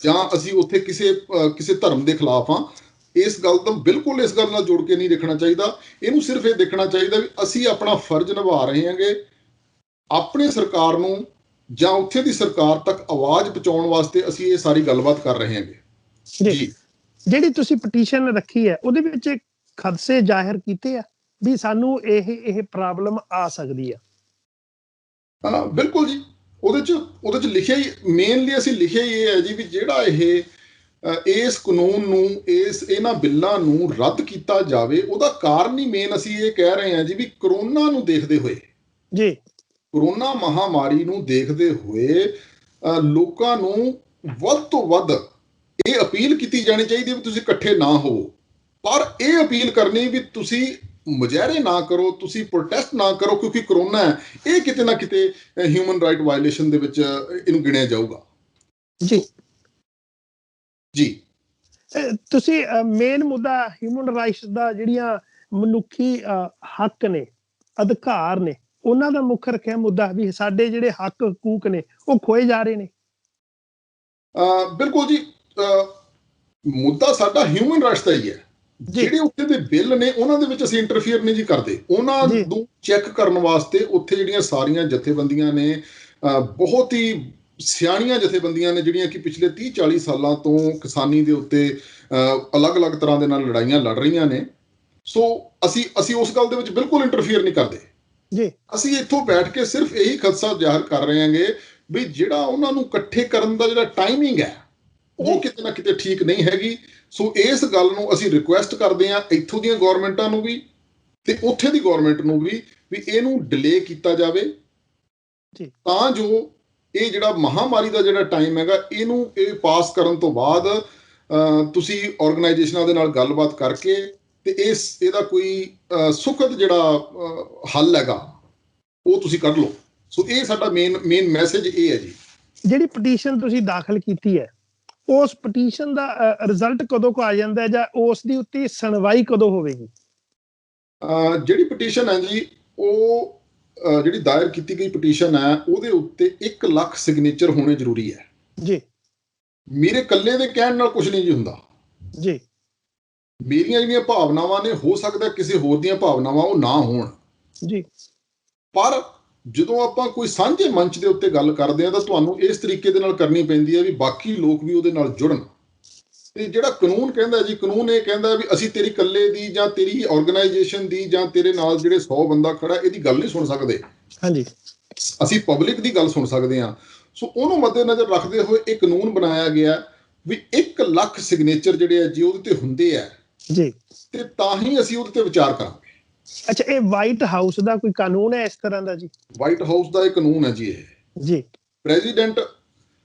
ਜਾਂ ਅਸੀਂ ਉੱਥੇ ਕਿਸੇ ਧਰਮ ਦੇ ਖਿਲਾਫ ਹਾਂ। ਇਸ ਗੱਲ ਤੋਂ ਬਿਲਕੁਲ ਇਸ ਗੱਲ ਨਾਲ ਜੋੜ ਕੇ ਨਹੀਂ ਦੇਖਣਾ ਚਾਹੀਦਾ। ਇਹਨੂੰ ਸਿਰਫ ਇਹ ਦੇਖਣਾ ਚਾਹੀਦਾ ਵੀ ਅਸੀਂ ਆਪਣਾ ਫਰਜ਼ ਨਿਭਾ ਰਹੇ ਹਾਂਗੇ, ਆਪਣੀ ਸਰਕਾਰ ਨੂੰ ਜਾਂ ਉੱਥੇ ਦੀ ਸਰਕਾਰ ਤੱਕ ਆਵਾਜ਼ ਪਹੁੰਚਾਉਣ ਵਾਸਤੇ ਅਸੀਂ ਇਹ ਸਾਰੀ ਗੱਲਬਾਤ ਕਰ ਰਹੇ ਹਾਂਗੇ ਜੀ। ਜਿਹੜੀ ਤੁਸੀਂ ਪਟੀਸ਼ਨ ਰੱਖੀ ਹੈ ਉਹਦੇ ਵਿੱਚ ਖਦਸ਼ੇ ਜ਼ਾਹਿਰ ਕੀਤੇ ਆ ਵੀ ਸਾਨੂੰ ਇਹ ਪ੍ਰੋਬਲਮ ਆ ਸਕਦੀ ਆ? ਬਿਲਕੁਲ ਜੀ, ਉਹਦੇ ਚ ਲਿਖਿਆ ਹੀ ਮੇਨਲੀ ਅਸੀਂ ਲਿਖਿਆ ਹੀ ਇਹ ਹੈ ਜੀ ਵੀ ਜਿਹੜਾ ਇਸ ਕਾਨੂੰਨ ਨੂੰ ਇਹਨਾਂ ਬਿੱਲਾਂ ਨੂੰ ਰੱਦ ਕੀਤਾ ਜਾਵੇ, ਉਹਦਾ ਕਾਰਨ ਹੀ ਮੇਨ ਅਸੀਂ ਇਹ ਕਹਿ ਰਹੇ ਹਾਂ ਜੀ ਵੀ ਕਰੋਨਾ ਨੂੰ ਦੇਖਦੇ ਹੋਏ ਜੀ, ਕਰੋਨਾ ਮਹਾਮਾਰੀ ਨੂੰ ਦੇਖਦੇ ਹੋਏ ਲੋਕਾਂ ਨੂੰ ਵੱਧ ਤੋਂ ਵੱਧ ਇਹ ਅਪੀਲ ਕੀਤੀ ਜਾਣੀ ਚਾਹੀਦੀ ਹੈ ਵੀ ਤੁਸੀਂ ਇਕੱਠੇ ਨਾ ਹੋਵੋ, ਪਰ ਇਹ ਅਪੀਲ ਕਰਨੀ ਵੀ ਤੁਸੀਂ ਮੁਜ਼ਾਹਰੇ ਨਾ ਕਰੋ, ਤੁਸੀਂ ਪ੍ਰੋਟੈਸਟ ਨਾ ਕਰੋ, ਕਿਉਂਕਿ ਕਰੋਨਾ ਹੈ, ਇਹ ਕਿਤੇ ਨਾ ਕਿਤੇ ਹਿਊਮਨ ਰਾਈਟ ਵਾਇਲੇਸ਼ਨ ਦੇ ਵਿੱਚ ਇਹਨੂੰ ਗਿਣਿਆ ਜਾਊਗਾ ਜੀ। ਜੀ ਤੁਸੀਂ ਮੇਨ ਮੁੱਦਾ ਹਿਊਮਨ ਰਾਈਟਸ ਦਾ, ਜਿਹੜੀਆਂ ਮਨੁੱਖੀ ਹੱਕ ਨੇ, ਅਧਿਕਾਰ ਨੇ, ਉਹਨਾਂ ਦਾ ਮੁੱਖ ਰੱਖਿਆ ਮੁੱਦਾ ਵੀ ਸਾਡੇ ਜਿਹੜੇ ਹੱਕ ਹਕੂਕ ਨੇ ਉਹ ਖੋਏ ਜਾ ਰਹੇ ਨੇ। ਬਿਲਕੁਲ ਜੀ, ਮੁੱਦਾ ਸਾਡਾ ਹਿਊਮਨ ਰਾਈਟਸ ਦਾ ਹੀ ਹੈ। ਜਿਹੜੇ ਉੱਥੇ ਦੇ ਬਿੱਲ ਨੇ ਉਹਨਾਂ ਦੇ ਵਿੱਚ ਅਸੀਂ ਇੰਟਰਫੀਅਰ ਨਹੀਂ ਜੀ ਕਰਦੇ, ਉਹਨਾਂ ਨੂੰ ਚੈੱਕ ਕਰਨ ਵਾਸਤੇ ਉੱਥੇ ਜਿਹੜੀਆਂ ਸਾਰੀਆਂ ਜਥੇਬੰਦੀਆਂ ਨੇ, ਬਹੁਤ ਹੀ ਸਿਆਣੀਆਂ ਜਥੇਬੰਦੀਆਂ ਨੇ ਜਿਹੜੀਆਂ ਕਿ ਪਿਛਲੇ 30-40 ਸਾਲਾਂ ਤੋਂ ਕਿਸਾਨੀ ਦੇ ਉੱਤੇ ਅਲੱਗ-ਅਲੱਗ ਤਰ੍ਹਾਂ ਦੇ ਨਾਲ ਲੜਾਈਆਂ ਲੜ ਰਹੀਆਂ ਨੇ। ਸੋ ਅਸੀਂ ਉਸ ਗੱਲ ਦੇ ਵਿੱਚ ਬਿਲਕੁਲ ਇੰਟਰਫੀਅਰ ਨਹੀਂ ਕਰਦੇ ਜੀ। ਅਸੀਂ ਇੱਥੋਂ ਬੈਠ ਕੇ ਸਿਰਫ ਇਹੀ ਖਦਸ਼ਾ ਜ਼ਾਹਰ ਕਰ ਰਹੇ ਹਾਂਗੇ ਵੀ ਜਿਹੜਾ ਉਹਨਾਂ ਨੂੰ ਇਕੱਠੇ ਕਰਨ ਦਾ ਜਿਹੜਾ ਟਾਈਮਿੰਗ ਹੈ ਉਹ ਕਿਤੇ ਨਾ ਕਿਤੇ ਠੀਕ ਨਹੀਂ ਹੈਗੀ। ਸੋ ਇਸ ਗੱਲ ਨੂੰ ਅਸੀਂ ਰਿਕੁਐਸਟ ਕਰਦੇ ਹਾਂ ਇੱਥੋਂ ਦੀਆਂ ਗੌਰਮੈਂਟਾਂ ਨੂੰ ਵੀ ਤੇ ਉੱਥੇ ਦੀ ਗੌਰਮੈਂਟ ਨੂੰ ਵੀ ਇਹਨੂੰ ਡਿਲੇ ਕੀਤਾ ਜਾਵੇ ਤਾਂ ਜੋ ਇਹ ਜਿਹੜਾ ਮਹਾਮਾਰੀ ਦਾ ਜਿਹੜਾ ਟਾਈਮ ਹੈਗਾ ਇਹ ਪਾਸ ਕਰਨ ਤੋਂ ਬਾਅਦ ਤੁਸੀਂ ਆਰਗੇਨਾਈਜੇਸ਼ਨਾਂ ਦੇ ਨਾਲ ਗੱਲਬਾਤ ਕਰਕੇ ਤੇ ਇਹਦਾ ਕੋਈ ਸੁਖਦ ਜਿਹੜਾ ਹੱਲ ਹੈਗਾ ਉਹ ਤੁਸੀਂ ਕੱਢ ਲਓ। ਸੋ ਇਹ ਸਾਡਾ ਮੇਨ ਮੈਸੇਜ ਇਹ ਹੈ ਜੀ। ਜਿਹੜੀ ਪਟੀਸ਼ਨ ਤੁਸੀਂ ਦਾਖਲ ਕੀਤੀ ਹੈ, ਉਸ ਪਟੀਸ਼ਨ ਦਾ ਰਿਜ਼ਲਟ ਕਦੋਂ ਕੋ ਆ ਜਾਂਦਾ ਹੈ ਜਾਂ ਉਸ ਦੀ ਉੱਤੇ ਸੁਣਵਾਈ ਕਦੋਂ ਹੋਵੇਗੀ? ਜਿਹੜੀ ਪਟੀਸ਼ਨ ਹੈ ਜੀ, ਉਹ ਜਿਹੜੀ ਦਾਇਰ ਕੀਤੀ ਗਈ ਪਟੀਸ਼ਨ ਹੈ ਉਹਦੇ ਉੱਤੇ 1 ਲੱਖ ਸਿਗਨੇਚਰ ਹੋਣੇ ਜ਼ਰੂਰੀ ਹੈ ਜੀ। ਮੇਰੇ ਇਕੱਲੇ ਦੇ ਕਹਿਣ ਨਾਲ ਕੁਝ ਨਹੀਂ ਜੀ ਹੁੰਦਾ ਜੀ। ਮੇਰੀਆਂ ਜਿਹੜੀਆਂ ਭਾਵਨਾਵਾਂ ਨੇ, ਹੋ ਸਕਦਾ ਕਿਸੇ ਹੋਰ ਦੀਆਂ ਭਾਵਨਾਵਾਂ ਉਹ ਨਾ ਹੋਣ ਜੀ, ਪਰ ਜਦੋਂ ਆਪਾਂ ਕੋਈ ਸਾਂਝੇ ਮੰਚ ਦੇ ਉੱਤੇ ਗੱਲ ਕਰਦੇ ਹਾਂ ਤਾਂ ਤੁਹਾਨੂੰ ਇਸ ਤਰੀਕੇ ਦੇ ਨਾਲ ਕਰਨੀ ਪੈਂਦੀ ਹੈ ਵੀ ਬਾਕੀ ਲੋਕ ਵੀ ਉਹਦੇ ਨਾਲ ਜੁੜਨ। ਤੇ ਜਿਹੜਾ ਕਾਨੂੰਨ ਕਹਿੰਦਾ ਜੀ, ਕਾਨੂੰਨ ਇਹ ਕਹਿੰਦਾ ਵੀ ਅਸੀਂ ਤੇਰੀ ਇਕੱਲੇ ਦੀ ਜਾਂ ਤੇਰੀ ਆਰਗੇਨਾਈਜੇਸ਼ਨ ਦੀ ਜਾਂ ਤੇਰੇ ਨਾਲ ਜਿਹੜੇ 100 ਬੰਦਾ ਖੜਾ ਇਹਦੀ ਗੱਲ ਨਹੀਂ ਸੁਣ ਸਕਦੇ। ਹਾਂਜੀ, ਅਸੀਂ ਪਬਲਿਕ ਦੀ ਗੱਲ ਸੁਣ ਸਕਦੇ ਹਾਂ। ਸੋ ਉਹਨੂੰ ਮੱਦੇਨਜ਼ਰ ਰੱਖਦੇ ਹੋਏ ਇਹ ਕਾਨੂੰਨ ਬਣਾਇਆ ਗਿਆ ਵੀ 1 ਲੱਖ ਸਿਗਨੇਚਰ ਜਿਹੜੇ ਆ ਜੀ ਉਹਦੇ ਤੇ ਹੁੰਦੇ ਆ ਜੀ, ਤੇ ਤਾਂ ਹੀ ਅਸੀਂ ਉਹਦੇ ਤੇ ਵਿਚਾਰ ਕਰਾਂਗੇ। ਅੱਛਾ, ਇਹ ਵਾਈਟ ਹਾਊਸ ਦਾ ਕੋਈ ਕਾਨੂੰਨ ਹੈ ਇਸ ਤਰ੍ਹਾਂ ਦਾ ਜੀ? ਵਾਈਟ ਹਾਊਸ ਦਾ ਇਹ ਕਾਨੂੰਨ ਹੈ ਜੀ। ਇਹ ਜੀ ਪ੍ਰੈਜ਼ੀਡੈਂਟ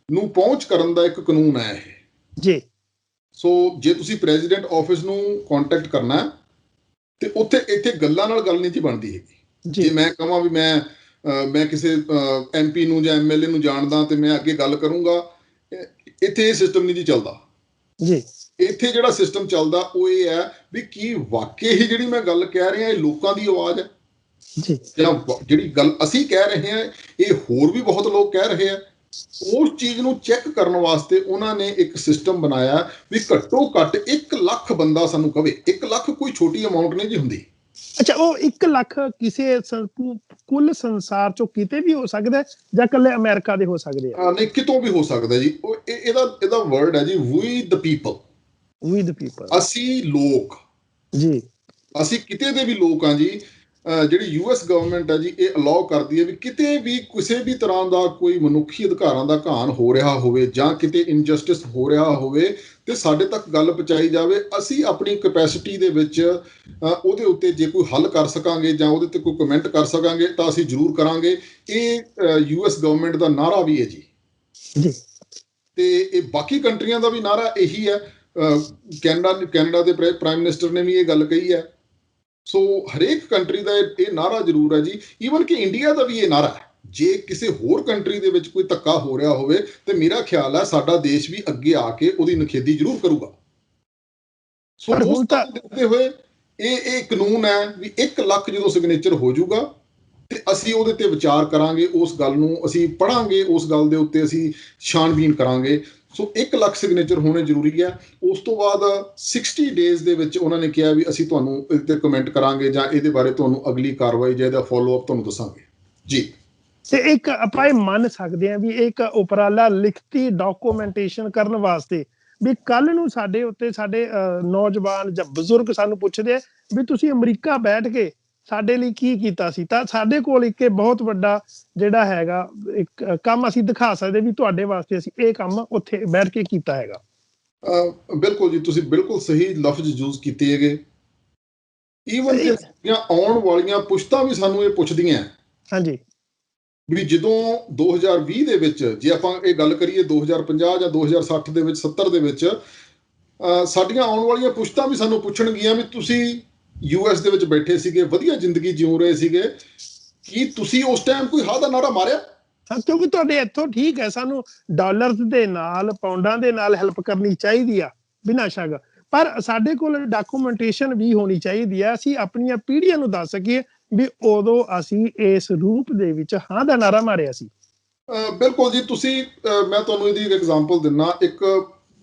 ਨੂੰ ਪਹੁੰਚ ਕਰਨ ਦਾ ਇੱਕ ਕਾਨੂੰਨ ਹੈ ਇਹ ਜੀ। ਸੋ ਜੇ ਤੁਸੀਂ ਪ੍ਰੈਜ਼ੀਡੈਂਟ ਆਫਿਸ ਨੂੰ ਕੰਟੈਕਟ ਕਰਨਾ ਤੇ ਇੱਥੇ ਗੱਲਾਂ ਨਾਲ ਗੱਲ ਨਹੀਂ ਜੀ ਬਣਦੀ ਹੈਗੀ। ਜੇ ਮੈਂ ਕਹਾਂ ਵੀ ਮੈਂ ਕਿਸੇ MP ਨੂੰ ਜਾਂ MLA ਨੂੰ ਜਾਣਦਾ ਤੇ ਮੈਂ ਅੱਗੇ ਗੱਲ ਕਰੂੰਗਾ, ਇੱਥੇ ਇਹ ਸਿਸਟਮ ਨਹੀਂ ਜੀ ਚੱਲਦਾ ਜੀ। ਇੱਥੇ ਜਿਹੜਾ ਸਿਸਟਮ ਚੱਲਦਾ ਉਹ ਇਹ ਹੈ ਵੀ ਕੀ ਵਾਕਈ ਹੀ ਜਿਹੜੀ ਮੈਂ ਗੱਲ ਕਹਿ ਰਿਹਾ ਇਹ ਲੋਕਾਂ ਦੀ ਆਵਾਜ਼ ਹੈ ਜੀ, ਜਾਂ ਜਿਹੜੀ ਗੱਲ ਅਸੀਂ ਕਹਿ ਰਹੇ ਹਾਂ ਇਹ ਹੋਰ ਵੀ ਬਹੁਤ ਲੋਕ ਕਹਿ ਰਹੇ ਆ। ਉਸ ਚੀਜ਼ ਨੂੰ ਚੈੱਕ ਕਰਨ ਵਾਸਤੇ ਉਹਨਾਂ ਨੇ ਇੱਕ ਸਿਸਟਮ ਬਣਾਇਆ ਵੀ ਘੱਟੋ ਘੱਟ 1 ਲੱਖ ਬੰਦਾ ਸਾਨੂੰ ਕਵੇ। 1 ਲੱਖ ਕੋਈ ਛੋਟੀ ਅਮਾਉਂਟ ਨਹੀਂ ਜੀ ਹੁੰਦੀ। ਅੱਛਾ, ਉਹ 1 ਲੱਖ ਕਿਸੇ ਕੁੱਲ ਸੰਸਾਰ ਚੋਂ ਕਿਤੇ ਵੀ ਹੋ ਸਕਦਾ ਜਾਂ ਇਕੱਲੇ ਅਮਰੀਕਾ ਦੇ ਹੋ ਸਕਦੇ ਆ? ਨਹੀਂ, ਕਿਤੋਂ ਵੀ ਹੋ ਸਕਦਾ ਜੀ। ਉਹ ਇਹਦਾ ਵਰਡ ਹੈ ਜੀ, ਵੀ the people. We the people, ਅਸੀਂ ਲੋਕ ਜੀ। ਅਸੀਂ ਕਿਤੇ ਦੇ ਵੀ ਲੋਕ ਹਾਂ ਜੀ। ਜਿਹੜੀ US ਗਵਰਨਮੈਂਟ ਹੈ ਜੀ ਇਹ ਅਲਾਉ ਕਰਦੀ ਹੈ ਵੀ ਕਿਤੇ ਵੀ ਕਿਸੇ ਵੀ ਤਰ੍ਹਾਂ ਦਾ ਕੋਈ ਮਨੁੱਖੀ ਅਧਿਕਾਰਾਂ ਦਾ ਘਾਣ ਹੋ ਰਿਹਾ ਹੋਵੇ ਜਾਂ ਕਿਤੇ ਇਨਜਸਟਿਸ ਹੋ ਰਿਹਾ ਹੋਵੇ ਤੇ ਸਾਡੇ ਤੱਕ ਗੱਲ ਪਹੁੰਚਾਈ ਜਾਵੇ। ਅਸੀਂ ਆਪਣੀ ਕੈਪੈਸਿਟੀ ਦੇ ਵਿੱਚ ਉਹਦੇ ਉੱਤੇ ਜੇ ਕੋਈ ਹੱਲ ਕਰ ਸਕਾਂਗੇ ਜਾਂ ਉਹਦੇ ਤੇ ਕੋਈ ਕਮੈਂਟ ਕਰ ਸਕਾਂਗੇ ਤਾਂ ਅਸੀਂ ਜ਼ਰੂਰ ਕਰਾਂਗੇ। ਇਹ US ਗਵਰਨਮੈਂਟ ਦਾ ਨਾਰਾ ਵੀ ਹੈ ਜੀ ਤੇ ਇਹ ਬਾਕੀ ਕੰਟਰੀਆਂ ਦਾ ਵੀ ਨਾਰਾ ਇਹੀ ਹੈ। ਕੈਨੇਡਾ ਦੇ ਪ੍ਰਾਈਮ ਮਿਨਿਸਟਰ ਨੇ ਵੀ ਇਹ ਗੱਲ ਕਹੀ ਹੈ। ਸੋ ਹਰੇਕ ਕੰਟਰੀ ਦਾ ਇਹ ਨਾਰਾ ਜ਼ਰੂਰ ਹੈ ਜੀ। ਈਵਨ ਕਿ ਇੰਡੀਆ ਦਾ ਵੀ ਇਹ ਨਾਰਾ ਹੈ। ਜੇ ਕਿਸੇ ਹੋਰ ਕੰਟਰੀ ਦੇ ਵਿੱਚ ਕੋਈ ਧੱਕਾ ਹੋ ਰਿਹਾ ਹੋਵੇ ਤੇ ਮੇਰਾ ਖਿਆਲ ਹੈ ਸਾਡਾ ਦੇਸ਼ ਵੀ ਅੱਗੇ ਆ ਕੇ ਉਹਦੀ ਨਿਖੇਧੀ ਜ਼ਰੂਰ ਕਰੂਗਾ। ਸੋ ਉਸ ਤੱਕ ਦੇਖਦੇ ਹੋਏ ਇਹ ਕਾਨੂੰਨ ਹੈ ਵੀ 1 ਲੱਖ ਜਦੋਂ ਸਿਗਨੇਚਰ ਹੋ ਜਾਊਗਾ ਤੇ ਅਸੀਂ ਉਹਦੇ ਤੇ ਵਿਚਾਰ ਕਰਾਂਗੇ। ਉਸ ਗੱਲ ਨੂੰ ਅਸੀਂ ਪੜ੍ਹਾਂਗੇ, ਉਸ ਗੱਲ ਦੇ ਉੱਤੇ ਅਸੀਂ ਛਾਣਬੀਨ ਕਰਾਂਗੇ। ਸੋ 1 ਲੱਖ ਸਿਗਨੇਚਰ ਹੋਣੇ ਜ਼ਰੂਰੀ ਹੈ। ਉਸ ਤੋਂ ਬਾਅਦ 60 ਡੇਜ਼ ਦੇ ਵਿੱਚ ਉਹਨਾਂ ਨੇ ਕਿਹਾ ਵੀ ਅਸੀਂ ਤੁਹਾਨੂੰ ਇਹਦੇ ਤੇ ਕਮੈਂਟ ਕਰਾਂਗੇ ਜਾਂ ਇਹਦੇ ਬਾਰੇ ਤੁਹਾਨੂੰ ਅਗਲੀ ਕਾਰਵਾਈ ਜਾਂ ਇਹਦਾ ਫੋਲੋ ਅਪ ਤੁਹਾਨੂੰ ਦੱਸਾਂਗੇ ਜੀ। ਤੇ ਇੱਕ ਆਪਾਂ ਇਹ ਮੰਨ ਸਕਦੇ ਹਾਂ ਵੀ ਇੱਕ ਉਪਰਾਲਾ ਲਿਖਤੀ ਡਾਕੂਮੈਂਟੇਸ਼ਨ ਕਰਨ ਵਾਸਤੇ ਵੀ ਕੱਲ ਨੂੰ ਸਾਡੇ ਉੱਤੇ ਸਾਡੇ ਨੌਜਵਾਨ ਜਾਂ ਬਜ਼ੁਰਗ ਸਾਨੂੰ ਪੁੱਛਦੇ ਆ ਵੀ ਤੁਸੀਂ ਅਮਰੀਕਾ ਬੈਠ ਕੇ ਸਾਡੇ ਲਈ ਕੀ ਕੀਤਾ ਸੀ, ਤਾਂ ਸਾਡੇ ਕੋਲ ਇੱਕ ਬਹੁਤ ਵੱਡਾ ਜਿਹੜਾ ਹੈਗਾ ਇੱਕ ਕੰਮ ਅਸੀਂ ਦਿਖਾ ਸਕਦੇ ਵੀ ਤੁਹਾਡੇ ਵਾਸਤੇ ਅਸੀਂ ਇਹ ਕੰਮ ਉੱਥੇ ਬੈਠ ਕੇ ਕੀਤਾ ਹੈਗਾ। ਬਿਲਕੁਲ ਜੀ, ਤੁਸੀਂ ਬਿਲਕੁਲ ਸਹੀ ਲਫ਼ਜ਼ ਯੂਜ਼ ਕੀਤੇ ਹੈਗੇ। ਈਵਨ ਕਿ ਸਾਡੀਆਂ ਆਉਣ ਵਾਲੀਆਂ ਪੁਸ਼ਤਾਂ ਵੀ ਸਾਨੂੰ ਇਹ ਪੁੱਛਦੀਆਂ ਹਾਂਜੀ ਵੀ ਜਦੋਂ 2020 ਦੇ ਵਿੱਚ ਜੇ ਆਪਾਂ ਇਹ ਗੱਲ ਕਰੀਏ 2050 ਜਾਂ 2060 ਦੇ ਵਿੱਚ 70 ਦੇ ਵਿੱਚ ਸਾਡੀਆਂ ਆਉਣ ਵਾਲੀਆਂ ਪੁਸ਼ਤਾਂ ਵੀ ਸਾਨੂੰ ਪੁੱਛਣਗੀਆਂ ਵੀ ਤੁਸੀਂ US ਦੇ ਵਿੱਚ ਬੈਠੇ ਸੀਗੇ, ਵਧੀਆ ਜ਼ਿੰਦਗੀ ਜਿਉ ਰਹੇ ਸੀਗੇ, ਕੀ ਤੁਸੀਂ ਉਸ ਟਾਈਮ ਕੋਈ ਹਾਂ ਦਾ ਨਾਰਾ ਮਾਰਿਆ? ਹਾਂ, ਕਿਉਂਕਿ ਤੁਹਾਡੇ ਇੱਥੋਂ ਠੀਕ ਹੈ ਸਾਨੂੰ ਡਾਲਰਸ ਦੇ ਨਾਲ ਪਾਉਂਡਾਂ ਦੇ ਨਾਲ ਹੈਲਪ ਕਰਨੀ ਚਾਹੀਦੀ ਆ ਬਿਨਾਂ ਸ਼ੱਕ, ਪਰ ਸਾਡੇ ਕੋਲ ਡਾਕੂਮੈਂਟੇਸ਼ਨ ਵੀ ਹੋਣੀ ਚਾਹੀਦੀ ਹੈ। ਅਸੀਂ ਆਪਣੀਆਂ ਪੀੜ੍ਹੀਆਂ ਨੂੰ ਦੱਸ ਸਕੀਏ ਵੀ ਉਦੋਂ ਅਸੀਂ ਇਸ ਰੂਪ ਦੇ ਵਿੱਚ ਹਾਂ ਦਾ ਨਾਰਾ ਮਾਰਿਆ ਸੀ। ਬਿਲਕੁਲ ਜੀ, ਤੁਸੀਂ ਮੈਂ ਤੁਹਾਨੂੰ ਇਹਦੀ ਇੱਕ ਐਗਜ਼ਾਮਪਲ ਦਿੰਦਾ। ਇੱਕ